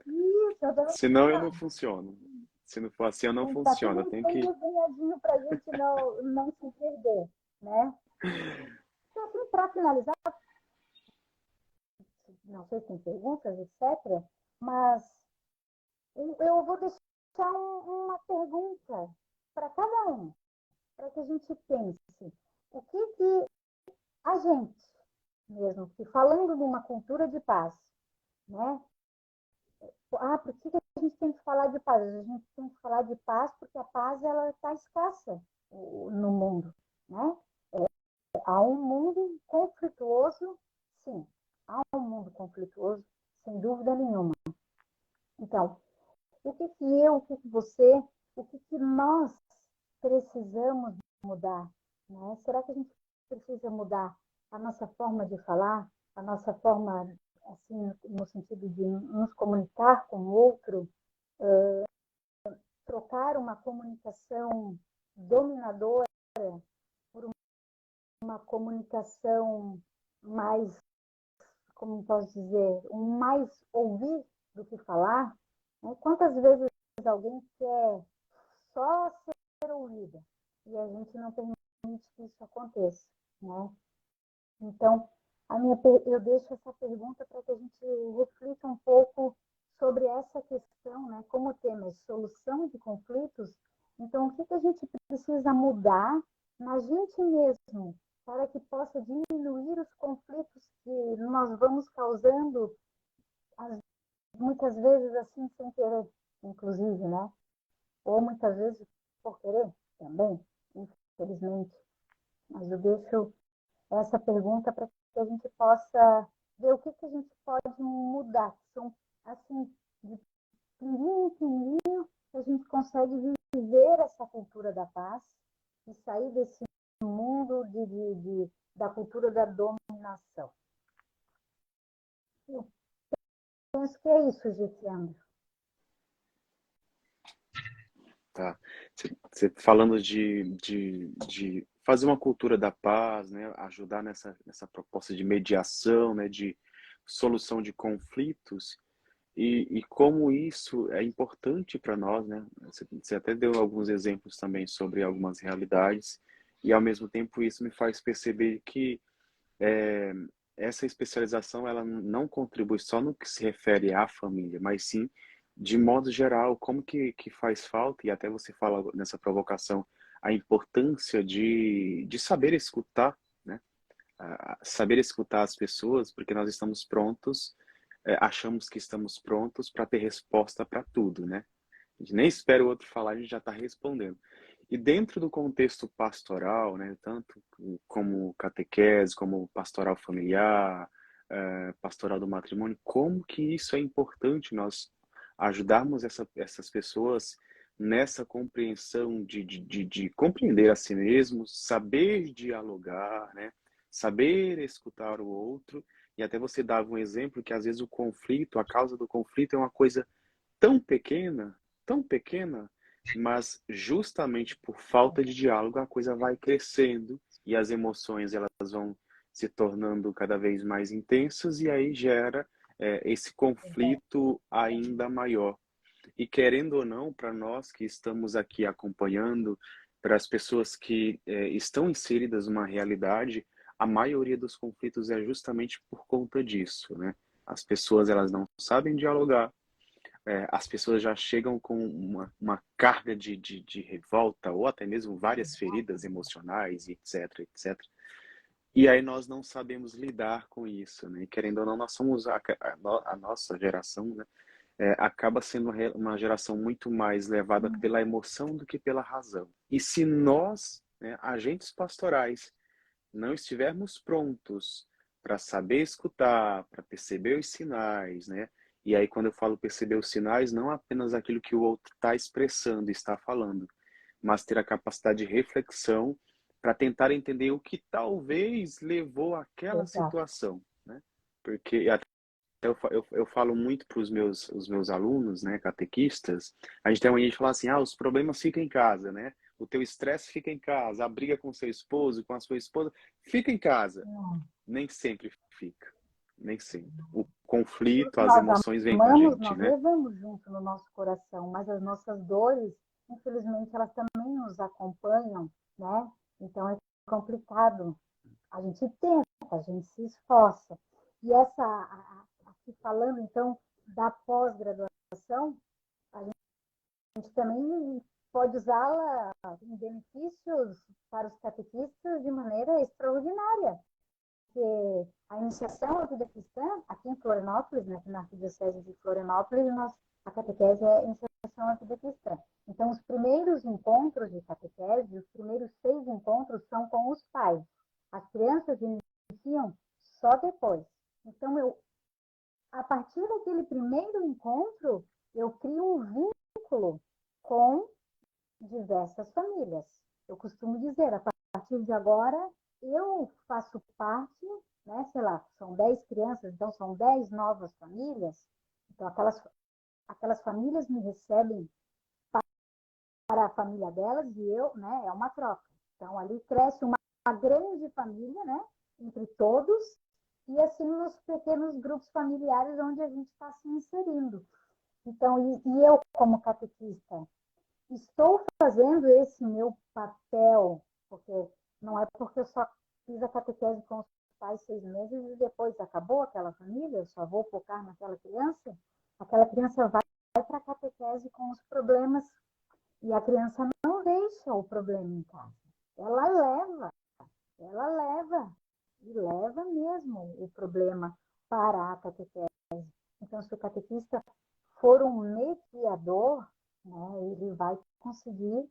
isso, eu também Senão eu não funciono. Se não for assim, eu não tem que estar funciono. Eu tudo tenho bem que. desenhadinho para a gente não se perder, né? Então, assim, para finalizar, não sei se tem perguntas, etc., mas eu vou deixar uma pergunta para cada um, para que a gente pense. O que a gente, mesmo, que falando de uma cultura de paz, né? Por que a gente tem que falar de paz? A gente tem que falar de paz porque a paz ela está escassa no mundo, né? Há um mundo conflituoso, sim. Há um mundo conflituoso, sem dúvida nenhuma. Então, o que você, o que nós precisamos mudar? Né? Será que a gente precisa mudar a nossa forma de falar, a nossa forma, assim, no sentido de nos comunicar com o outro, trocar uma comunicação dominadora por uma comunicação mais, como posso dizer, um mais ouvir do que falar? Né? Quantas vezes alguém quer só ser ouvida e a gente não permite que isso aconteça, né? Então, eu deixo essa pergunta para que a gente reflita um pouco sobre essa questão, né? Como tema solução de conflitos, então o que a gente precisa mudar na gente mesmo para que possa diminuir os conflitos que nós vamos causando, muitas vezes assim sem querer, inclusive, né? Ou muitas vezes por querer também, infelizmente. Mas eu deixo essa pergunta para que a gente possa ver o que a gente pode mudar. São, assim, de pinguinho em pinguinho, que a gente consegue viver essa cultura da paz e sair desse mundo da cultura da dominação. Eu penso que é isso, Gessiandro. Tá. Você falando de fazer uma cultura da paz, né? Ajudar nessa proposta de mediação, né? De solução de conflitos. E como isso é importante para nós, né? Você até deu alguns exemplos também sobre algumas realidades, e ao mesmo tempo isso me faz perceber que essa especialização ela não contribui só no que se refere à família, mas sim de modo geral, como que faz falta, e até você fala nessa provocação, a importância de saber escutar, né? Saber escutar as pessoas, porque nós estamos prontos, achamos que estamos prontos para ter resposta para tudo, né? A gente nem espera o outro falar, a gente já está respondendo. E dentro do contexto pastoral, né, tanto como catequese, como pastoral familiar, pastoral do matrimônio, como que isso é importante nós ajudarmos essas pessoas nessa compreensão de compreender a si mesmos, saber dialogar, né, saber escutar o outro, e até você dava um exemplo que às vezes o conflito, a causa do conflito é uma coisa tão pequena, mas justamente por falta de diálogo a coisa vai crescendo e as emoções elas vão se tornando cada vez mais intensas e aí gera esse conflito ainda maior. E querendo ou não, para nós que estamos aqui acompanhando, para as pessoas que estão inseridas numa realidade, a maioria dos conflitos é justamente por conta disso, né? As pessoas elas não sabem dialogar, as pessoas já chegam com uma carga de revolta ou até mesmo várias feridas emocionais, etc, etc. E aí nós não sabemos lidar com isso, né? E querendo ou não, nós somos a nossa geração, né? Acaba sendo uma geração muito mais levada pela emoção do que pela razão. E se nós, né, agentes pastorais, não estivermos prontos para saber escutar, para perceber os sinais, né? E aí, quando eu falo perceber os sinais, não apenas aquilo que o outro está expressando, está falando, mas ter a capacidade de reflexão para tentar entender o que talvez levou àquela Exato. situação, né? Porque até eu falo muito para os meus alunos, né, catequistas, a gente tem uma gente fala assim, os problemas ficam em casa, né? O teu estresse fica em casa, a briga com seu esposo, com a sua esposa, fica em casa. Hum. Nem sempre fica, nem sempre. O conflito, as Nós emoções vêm com a amamos, gente, nós né? levamos junto no nosso coração, mas as nossas dores, infelizmente, elas também nos acompanham, né? Então é complicado. A gente tenta, a gente se esforça. E aqui falando então da pós-graduação, a gente também pode usá-la em benefícios para os catequistas de maneira extraordinária. Porque a iniciação à vida cristã, aqui em Florianópolis, né, na Arquidiocese de Florianópolis, a catequese é a iniciação à vida cristã. Então, os primeiros encontros de catequese, os primeiros 6 encontros são com os pais. As crianças iniciam só depois. Então, a partir daquele primeiro encontro, eu crio um vínculo com diversas famílias. Eu costumo dizer, a partir de agora, eu faço parte, né, sei lá, são 10 crianças, então são 10 novas famílias, então aquelas famílias me recebem para a família delas e eu, né, é uma troca. Então ali cresce uma grande família, né, entre todos, e assim nos pequenos grupos familiares onde a gente está se inserindo. Então, e eu como catequista, estou fazendo esse meu papel, porque não é porque eu só fiz a catequese com os pais 6 meses e depois acabou aquela família, eu só vou focar naquela criança, aquela criança vai para a catequese com os problemas e a criança não deixa o problema em casa. Ela leva, e leva mesmo o problema para a catequese. Então, se o catequista for um mediador, né, ele vai conseguir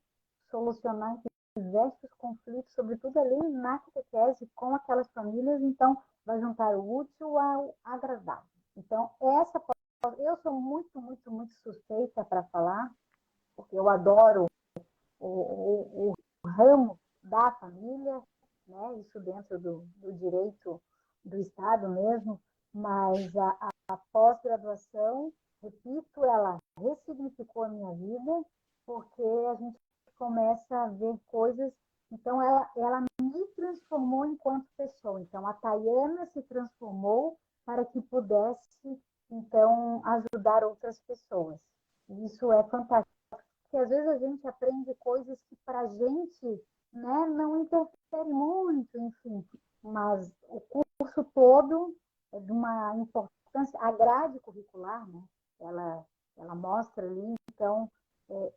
solucionar diversos conflitos, sobretudo ali na catequese com aquelas famílias, então vai juntar o útil ao agradável. Então, eu sou muito, muito, muito suspeita para falar, porque eu adoro o ramo da família, né, isso dentro do direito do Estado mesmo, mas a pós-graduação, repito, ela ressignificou a minha vida, porque a gente começa a ver coisas. Então, ela me transformou enquanto pessoa. Então, a Tayana se transformou para que pudesse, então, ajudar outras pessoas. Isso é fantástico, porque às vezes a gente aprende coisas que para a gente, né, não interfere muito, enfim, mas o curso todo é de uma importância, a grade curricular, né, ela mostra ali, então é,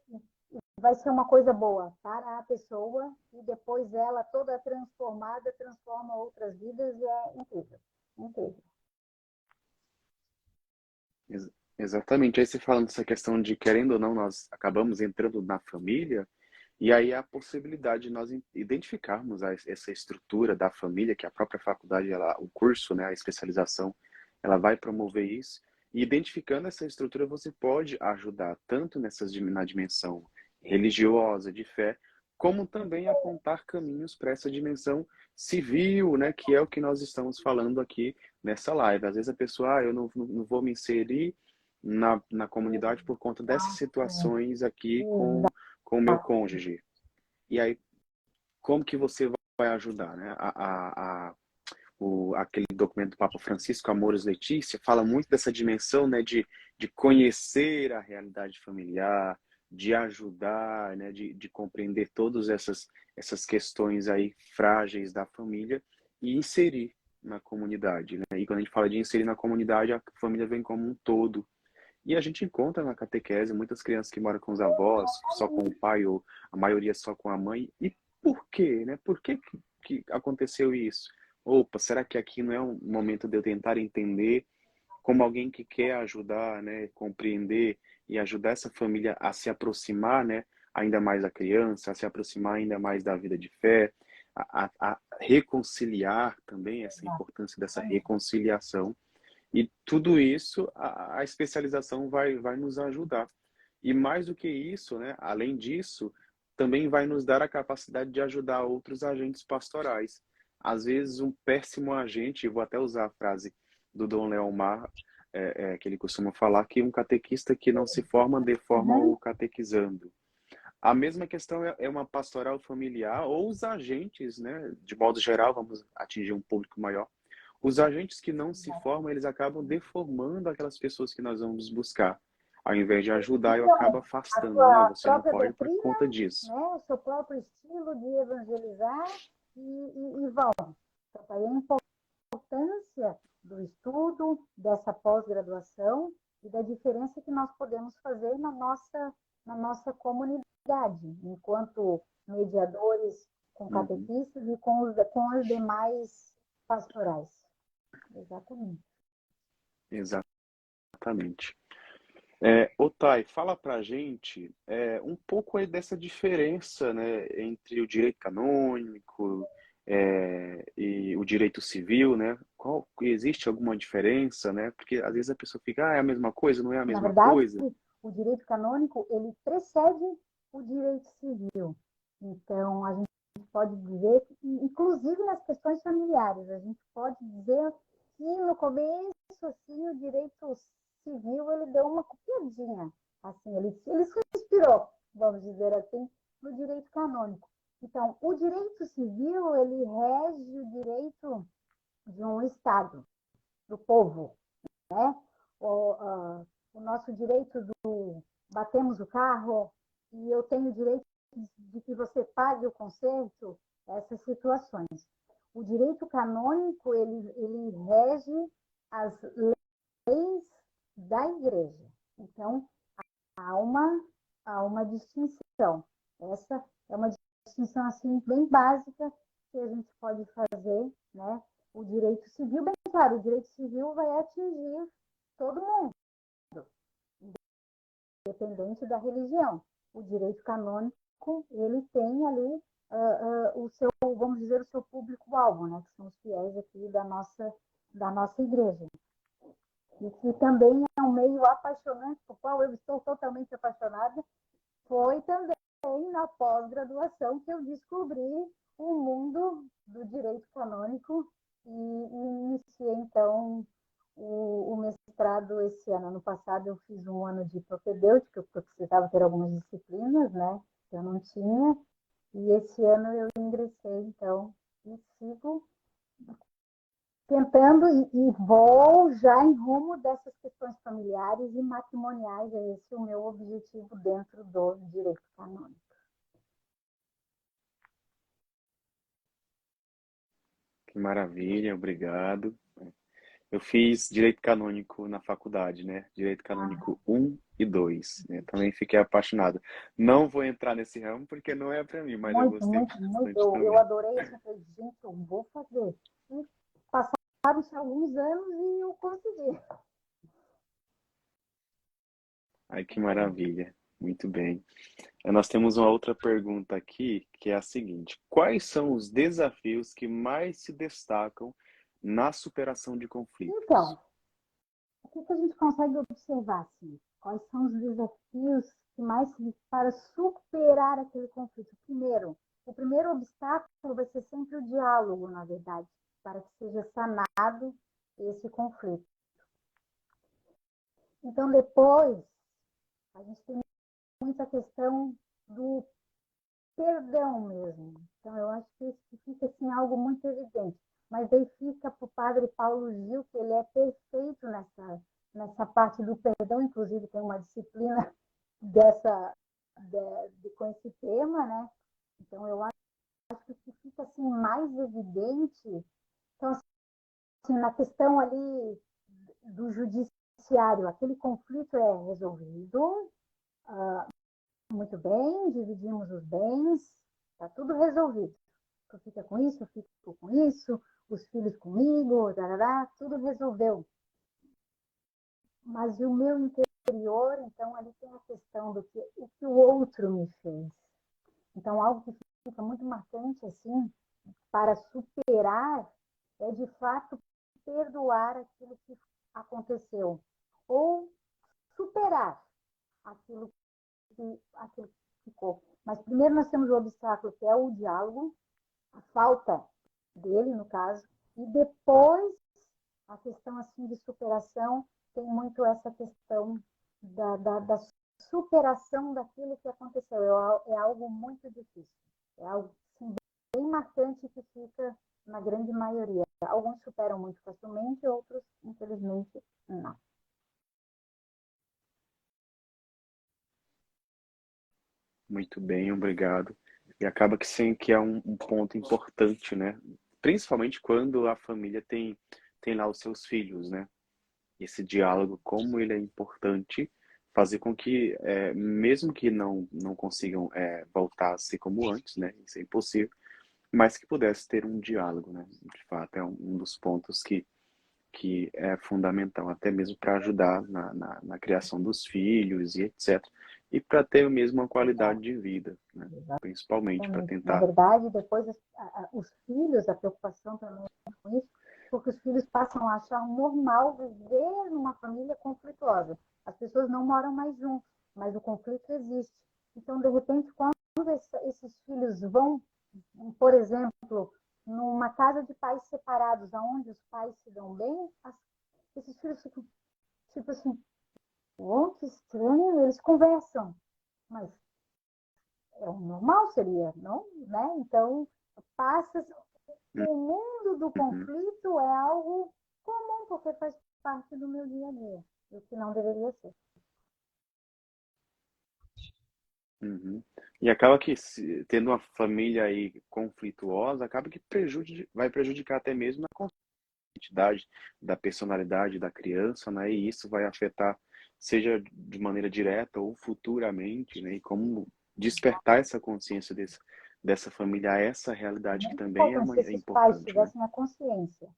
vai ser uma coisa boa para a pessoa e depois ela toda transformada transforma outras vidas e é incrível, incrível. Exatamente. Aí você falando dessa questão de, querendo ou não, nós acabamos entrando na família, e aí a possibilidade de nós identificarmos essa estrutura da família, que a própria faculdade, ela, o curso, né, a especialização, ela vai promover isso. E identificando essa estrutura, você pode ajudar tanto na dimensão religiosa, de fé, como também apontar caminhos para essa dimensão civil, né, que é o que nós estamos falando aqui nessa live. Às vezes a pessoa, eu não vou me inserir na comunidade por conta dessas situações aqui com o meu cônjuge. E aí, como que você vai ajudar, né? Aquele documento do Papa Francisco, Amoris Laetitia, fala muito dessa dimensão, né, de conhecer a realidade familiar, de ajudar, né, de compreender todas essas questões aí frágeis da família e inserir na comunidade, né? E quando a gente fala de inserir na comunidade, a família vem como um todo. E a gente encontra na catequese muitas crianças que moram com os avós, só com o pai, ou a maioria só com a mãe. E por quê, né? Por que aconteceu isso? Opa, será que aqui não é um momento de eu tentar entender como alguém que quer ajudar, né, compreender e ajudar essa família a se aproximar, né, ainda mais da criança, a se aproximar ainda mais da vida de fé, a reconciliar também essa importância dessa reconciliação. E tudo isso, a especialização vai nos ajudar. E mais do que isso, né, além disso, também vai nos dar a capacidade de ajudar outros agentes pastorais. Às vezes, um péssimo agente, vou até usar a frase do Dom Leomar, que ele costuma falar, que um catequista que não se forma, deforma o catequizando. A mesma questão é uma pastoral familiar ou os agentes, né, de modo geral, vamos atingir um público maior. Os agentes que não se formam, eles acabam deformando aquelas pessoas que nós vamos buscar. Ao invés de ajudar, eu acabo Então, a afastando. Não, sua você não própria pode por doutrina, conta disso. né, o seu próprio estilo de evangelizar e vão. Então, aí a importância do estudo, dessa pós-graduação e da diferença que nós podemos fazer na nossa comunidade, enquanto mediadores com Uhum, catequistas e com os demais pastorais. Exatamente. exatamente. Ô Thay, fala pra gente um pouco aí dessa diferença, né, entre o direito canônico e o direito civil, né? Existe alguma diferença, né? Porque às vezes a pessoa fica, é a mesma coisa, não é a Na mesma verdade, coisa? o direito canônico, ele precede o direito civil. Então, a gente pode dizer, inclusive nas questões familiares, a gente pode dizer que no começo, assim, o direito civil, ele deu uma copiadinha, assim, ele se inspirou, vamos dizer assim, no direito canônico. Então, o direito civil, ele rege o direito de um Estado, do povo, né? O, o nosso direito do batemos o carro e eu tenho o direito de que você pague o conserto, essas situações. O direito canônico, ele rege as leis da igreja. Então, há uma, há uma distinção. Essa é uma distinção assim bem básica que a gente pode fazer, né? O direito civil, bem claro, o direito civil vai atingir todo mundo, independente da religião. O direito canônico, ele tem ali o seu, vamos dizer, o seu público-alvo, né? Que são os fiéis aqui da nossa igreja. E que também é um meio apaixonante, por qual eu estou totalmente apaixonada, foi também na pós-graduação que eu descobri o mundo do direito canônico e iniciei, então, o mestrado esse ano. Ano passado eu fiz um ano de propedêutica, porque eu precisava ter algumas disciplinas, né, que eu não tinha, e esse ano eu ingressei, então, e sigo tentando e vou já em rumo dessas questões familiares e matrimoniais. É esse o meu objetivo dentro do direito canônico. Que maravilha, obrigado. Eu fiz direito canônico na faculdade, né? Direito canônico um e 2, né? Também fiquei apaixonado. Não vou entrar nesse ramo porque não é para mim, mas eu Muito, gostei muito, muito. bastante Eu também. adorei essa coisa, gente, eu vou fazer. E passaram-se alguns anos e eu consegui. Ai, que maravilha. Muito bem. Nós temos uma outra pergunta aqui, que é a seguinte: quais são os desafios que mais se destacam na superação de conflitos? Então, o que a gente consegue observar, assim? Quais são os desafios que mais para superar aquele conflito? Primeiro, o primeiro obstáculo vai ser sempre o diálogo, na verdade, para que seja sanado esse conflito. Então, depois, a gente tem muita questão do perdão mesmo. Então, eu acho que isso fica assim, algo muito evidente. Mas aí fica para o padre Paulo Gil, que ele é perfeito nessa parte do perdão, inclusive tem uma disciplina com esse tema, né? Então, eu acho que o que fica assim, mais evidente, então, assim, na questão ali do judiciário, aquele conflito é resolvido, muito bem, dividimos os bens, está tudo resolvido. Tu fica com isso, eu fico com isso, os filhos comigo, tarará, tudo resolveu. Mas e o meu interior, então ali tem a questão do que o que o outro me fez. Então algo que fica muito marcante assim, para superar, é de fato perdoar aquilo que aconteceu ou superar aquilo que ficou. Mas primeiro nós temos o obstáculo que é o diálogo, a falta dele, no caso, e depois a questão assim de superação tem muito essa questão da superação daquilo que aconteceu. É algo muito difícil, é algo assim, bem marcante que fica na grande maioria. Alguns superam muito facilmente, outros, infelizmente, não. Muito bem, obrigado. E acaba que sim, que é um ponto importante, né? Principalmente quando a família tem lá os seus filhos, né? Esse diálogo, como ele é importante, fazer com que, mesmo que não consigam voltar a ser como antes, né? Isso é impossível, mas que pudesse ter um diálogo, né? De fato, é um dos pontos que é fundamental, até mesmo para ajudar na criação dos filhos e etc. E para ter mesmo uma qualidade Exato, de vida, né? Principalmente para exatamente. Na tentar. verdade, depois os filhos, a preocupação também com isso, porque os filhos passam a achar normal viver numa família conflituosa. As pessoas não moram mais juntos, mas o conflito existe. Então, de repente, quando esses filhos vão, por exemplo, numa casa de pais separados, onde os pais se dão bem, esses filhos ficam tipo assim, oh, que estranho, eles conversam, mas é o normal seria, não? Né? Então, passa o mundo do Uhum, conflito é algo comum, porque faz parte do meu dia a dia, o que não deveria ser. uhum. E acaba que tendo uma família aí conflituosa, acaba que vai prejudicar até mesmo a identidade, da personalidade da criança, né? E isso vai afetar, seja de maneira direta ou futuramente, né? E como despertar essa consciência dessa família a essa É realidade que muito também importante se é esses pais importante, né? tivessem a consciência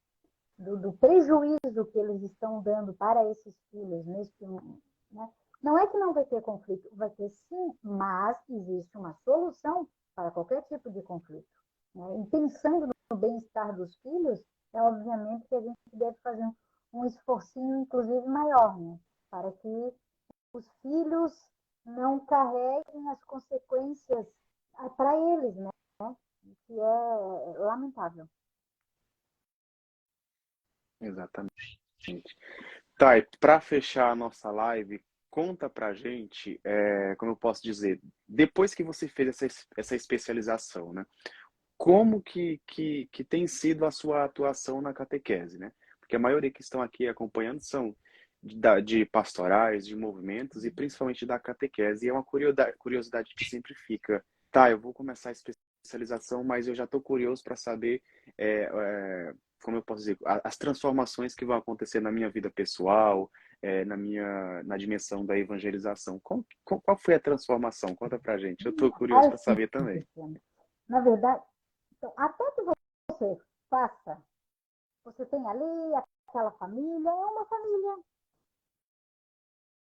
do prejuízo que eles estão dando para esses filhos neste mundo. Né? Não é que não vai ter conflito, vai ter sim, mas existe uma solução para qualquer tipo de conflito. Né? E pensando no bem-estar dos filhos, é obviamente que a gente deve fazer um esforcinho, inclusive, maior, né? Para que os filhos não carreguem as consequências para eles, né? Que é lamentável. Exatamente. Tá, e para fechar a nossa live, conta pra gente, como eu posso dizer, depois que você fez essa especialização, né? Como que tem sido a sua atuação na catequese, né? Porque a maioria que estão aqui acompanhando são de pastorais, de movimentos e principalmente da catequese. E é uma curiosidade que sempre fica. Tá, eu vou começar a especialização, mas eu já estou curioso para saber, é, é, como eu posso dizer, as transformações que vão acontecer na minha vida pessoal, na dimensão da evangelização. Qual foi a transformação? Conta pra gente. Eu estou curioso para Assim, saber também. na verdade, então, até que você faça, você tem ali aquela família, é uma família,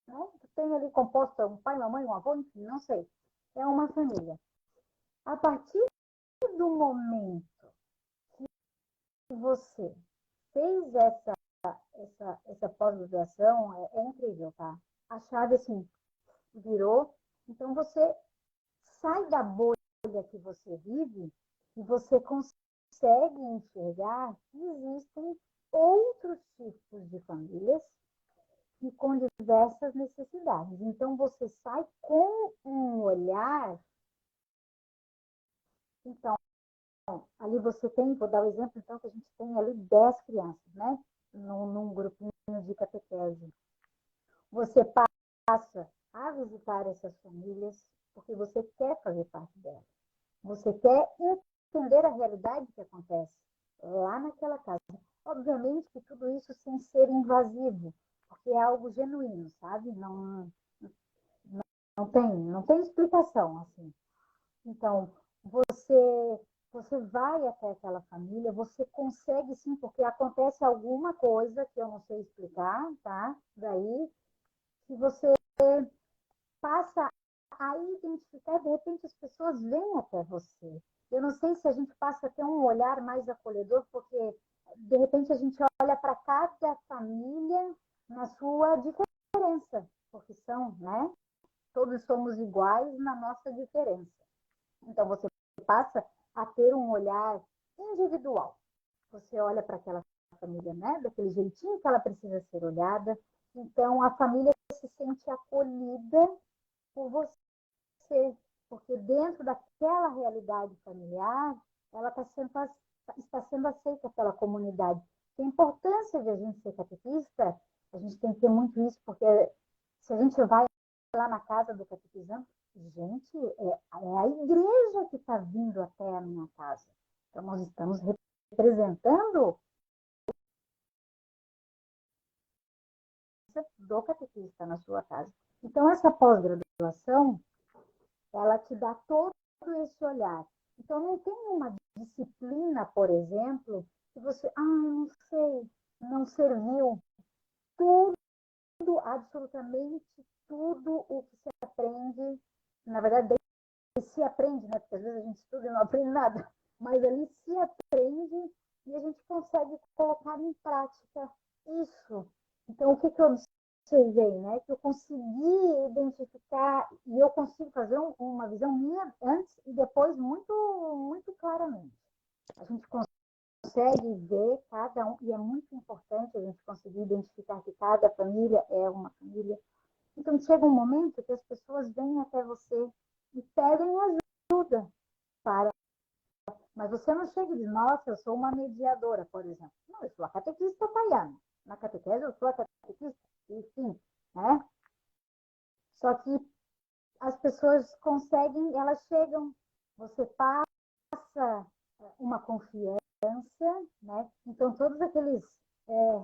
né? Você tem ali composta um pai, uma mãe, um avô, enfim, não sei. É uma família. A partir do momento que você fez essa pós-graduação, é incrível, tá? A chave, assim, virou. Então, você sai da bolha que você vive e você consegue enxergar que existem outros tipos de famílias e com diversas necessidades. Então, você sai com um olhar. Então, ali você tem, vou dar o exemplo, então, que a gente tem ali 10 crianças, né? Num grupinho de catequese. Você passa a visitar essas famílias porque você quer fazer parte delas. Você quer entender a realidade que acontece lá naquela casa. Obviamente que tudo isso sem ser invasivo, porque é algo genuíno, sabe? Não tem explicação, assim. Então, você vai até aquela família, você consegue sim, porque acontece alguma coisa que eu não sei explicar, tá? Daí que você passa a identificar, de repente as pessoas vêm até você. Eu não sei se a gente passa a ter um olhar mais acolhedor, porque de repente a gente olha para cada família na sua diferença, porque são, né? Todos somos iguais na nossa diferença. Então você passa a ter um olhar individual. Você olha para aquela família, né? Daquele jeitinho que ela precisa ser olhada. Então a família se sente acolhida por você, porque dentro daquela realidade familiar, ela está sendo aceita pela comunidade. A importância de a gente ser catequista, a gente tem que ter muito isso, porque se a gente vai lá na casa do catequizando, gente, é a igreja que está vindo até a minha casa. Então, nós estamos representando do catequista na sua casa. Então, essa pós-graduação, ela te dá todo esse olhar. Então, não tem uma disciplina, por exemplo, que você, não sei, não serviu. Tudo, absolutamente tudo o que se aprende, na verdade, se aprende, né? Porque às vezes a gente estuda e não aprende nada, mas ali se aprende e a gente consegue colocar em prática isso. Então, o que eu observei, né? Que eu consegui identificar e eu consigo fazer uma visão minha antes e depois muito, muito claramente. A gente consegue ver cada um, e é muito importante a gente conseguir identificar que cada família é uma família. Então, chega um momento que as pessoas vêm até você e pedem ajuda para. Mas você não chega e diz, nossa, eu sou uma mediadora, por exemplo. Não, eu sou a catequista Tayana. Na catequese, eu sou a catequista, enfim, né? Só que as pessoas conseguem, elas chegam, você passa uma confiança, né? Então, todos aqueles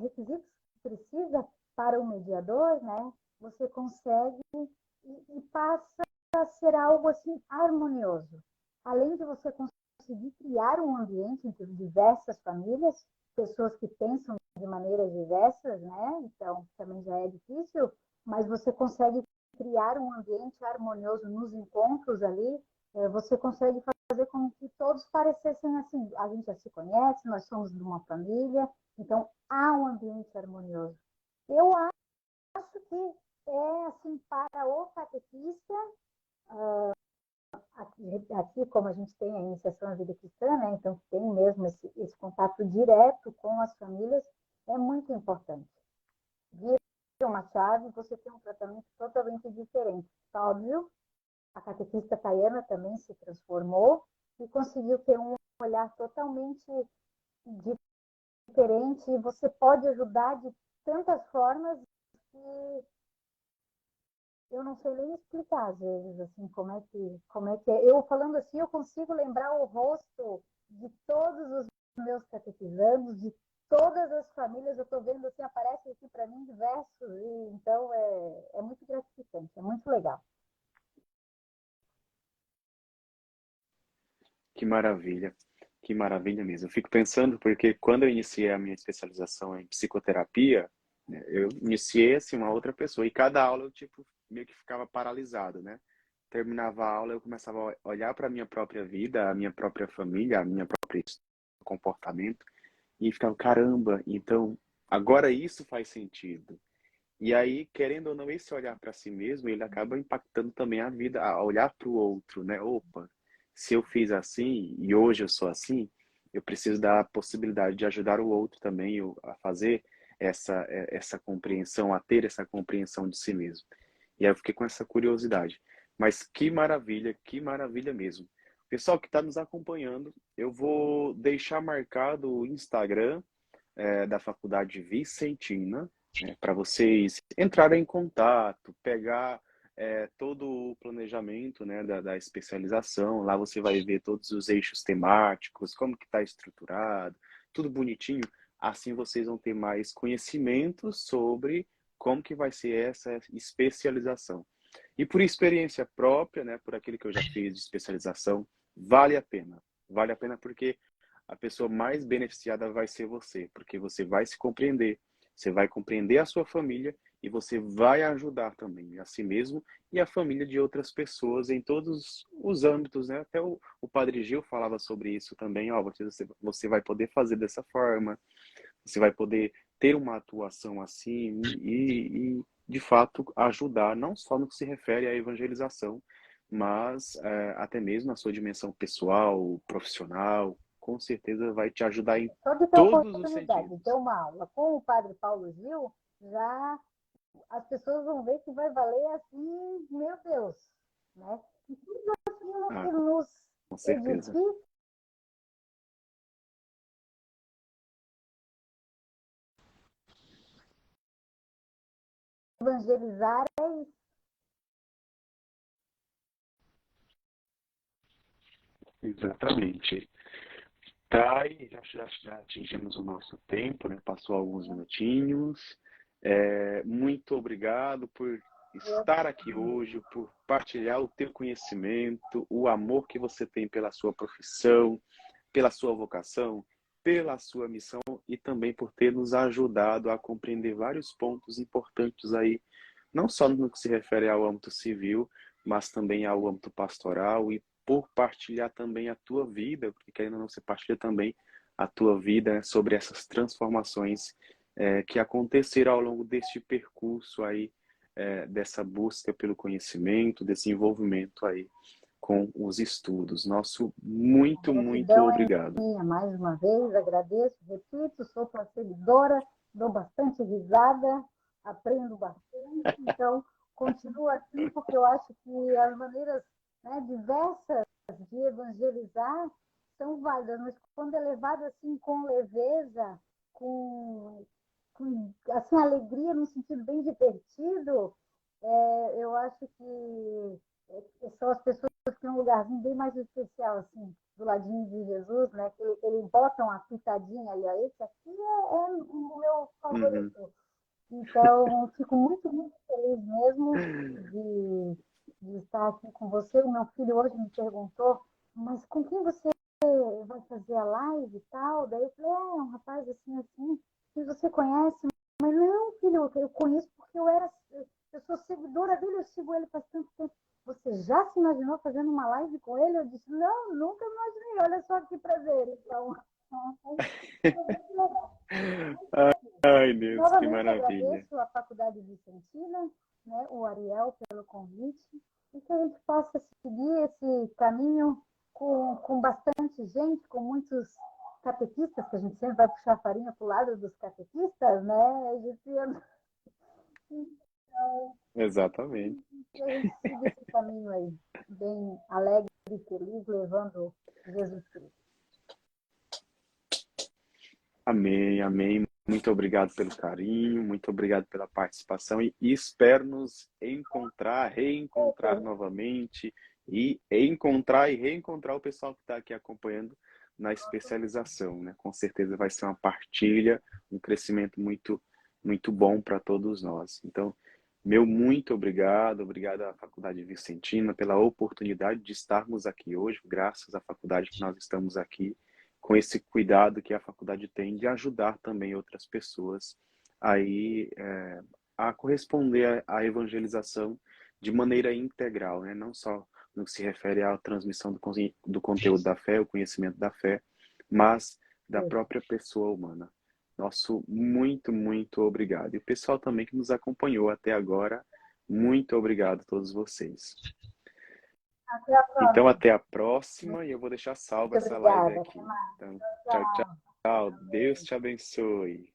requisitos que precisa para o mediador, né? Você consegue e passa a ser algo assim harmonioso. Além de você conseguir criar um ambiente entre diversas famílias, pessoas que pensam de maneiras diversas, né? Então, também já é difícil, mas você consegue criar um ambiente harmonioso nos encontros ali, você consegue fazer com que todos parecessem assim, a gente já se conhece, nós somos de uma família, então há um ambiente harmonioso. Eu acho que é assim, para o catequista, aqui como a gente tem a iniciação à vida cristã, né, então tem mesmo esse contato direto com as famílias, é muito importante. Vira uma chave, você tem um tratamento totalmente diferente. Óbvio, a catequista Tayana também se transformou e conseguiu ter um olhar totalmente diferente. E você pode ajudar de tantas formas que eu não sei nem explicar, às vezes, assim, como é que é. Eu falando assim, eu consigo lembrar o rosto de todos os meus catequizandos, de todas as famílias, eu estou vendo assim, aparece aqui para mim diversos, e então é muito gratificante, é muito legal. Que maravilha mesmo. Eu fico pensando porque quando eu iniciei a minha especialização em psicoterapia, né, eu iniciei assim uma outra pessoa e cada aula eu tipo meio que ficava paralisado, né? Terminava a aula, eu começava a olhar para a minha própria vida, a minha própria família, a minha própria comportamento e ficava, caramba, então agora isso faz sentido. E aí, querendo ou não, esse olhar para si mesmo, ele acaba impactando também a vida, a olhar para o outro, né? Opa, se eu fiz assim e hoje eu sou assim, eu preciso dar a possibilidade de ajudar o outro também a fazer essa compreensão, a ter essa compreensão de si mesmo. E aí eu fiquei com essa curiosidade. Mas que maravilha mesmo. Pessoal que está nos acompanhando, eu vou deixar marcado o Instagram da Faculdade Vicentina, para vocês entrarem em contato, pegar todo o planejamento, né, da especialização. Lá você vai ver todos os eixos temáticos, como que está estruturado, tudo bonitinho. Assim vocês vão ter mais conhecimento sobre como que vai ser essa especialização. E por experiência própria, né, por aquilo que eu já fiz de especialização, vale a pena. Vale a pena porque a pessoa mais beneficiada vai ser você, porque você vai se compreender, você vai compreender a sua família e você vai ajudar também a si mesmo e a família de outras pessoas em todos os âmbitos, né? Até o Padre Gil falava sobre isso também, ó, você vai poder fazer dessa forma, você vai poder ter uma atuação assim e de fato, ajudar, não só no que se refere à evangelização, mas até mesmo na sua dimensão pessoal, profissional, com certeza vai te ajudar em Só de ter a todos os oportunidade de sentidos. ter uma aula com o Padre Paulo Gil, já as pessoas vão ver que vai valer assim, meu Deus, né? E tudo aquilo Ah, que nos com certeza. edifica, evangelizar é isso. Exatamente. Tá, e já atingimos o nosso tempo, né? Passou alguns minutinhos. Muito obrigado por estar aqui hoje, por partilhar o teu conhecimento, o amor que você tem pela sua profissão, pela sua vocação, pela sua missão e também por ter nos ajudado a compreender vários pontos importantes aí, não só no que se refere ao âmbito civil, mas também ao âmbito pastoral e por partilhar também a tua vida, porque querendo ou não, você partilha também a tua vida, né, sobre essas transformações que aconteceram ao longo deste percurso aí, dessa busca pelo conhecimento, desse envolvimento aí com os estudos. Nosso muito Gratidão é obrigado. minha, mais uma vez, agradeço, repito, sou tua seguidora, dou bastante risada, aprendo bastante, então continuo assim, porque eu acho que as maneiras, né, diversas de evangelizar são válidas, mas quando é levado assim com leveza, com assim, alegria, num sentido bem divertido, eu acho que são as pessoas que têm um lugarzinho bem mais especial, assim, do ladinho de Jesus, né? Que eles botam uma pitadinha ali, ó, esse aqui é o meu Uhum. favorito. Então, fico muito feliz mesmo de estar aqui com você. O meu filho hoje me perguntou, mas com quem você vai fazer a live e tal? Daí eu falei, um rapaz assim, que você conhece? Mas não, filho, eu conheço porque eu sou seguidora dele, eu sigo ele faz tanto tempo. Você já se imaginou fazendo uma live com ele? Eu disse, não, nunca imaginei, olha só que prazer. Então, Ai, Deus, que novamente maravilha. agradeço à Faculdade Vicentina, né, o Ariel, pelo convite, e que a gente possa seguir esse caminho com bastante gente, com muitos catequistas, que a gente sempre vai puxar a farinha para o lado dos catequistas, né? A gente, então, Exatamente. que a gente siga esse caminho aí, bem alegre e feliz, levando Jesus Cristo. Amém, amém. Muito obrigado pelo carinho, muito obrigado pela participação e espero nos encontrar, reencontrar novamente e encontrar e reencontrar o pessoal que está aqui acompanhando na especialização, né? Com certeza vai ser uma partilha, um crescimento muito bom para todos nós. Então, meu muito obrigado à Faculdade Vicentina pela oportunidade de estarmos aqui hoje, graças à faculdade que nós estamos aqui com esse cuidado que a faculdade tem de ajudar também outras pessoas aí a corresponder à evangelização de maneira integral, né? Não só no que se refere à transmissão do conteúdo da fé, o conhecimento da fé, mas da própria pessoa humana. Nosso muito obrigado. E o pessoal também que nos acompanhou até agora, muito obrigado a todos vocês. Até a próxima. Então, até a próxima e eu vou deixar salva Muito essa live obrigada. aqui. Então, tchau. Deus te abençoe.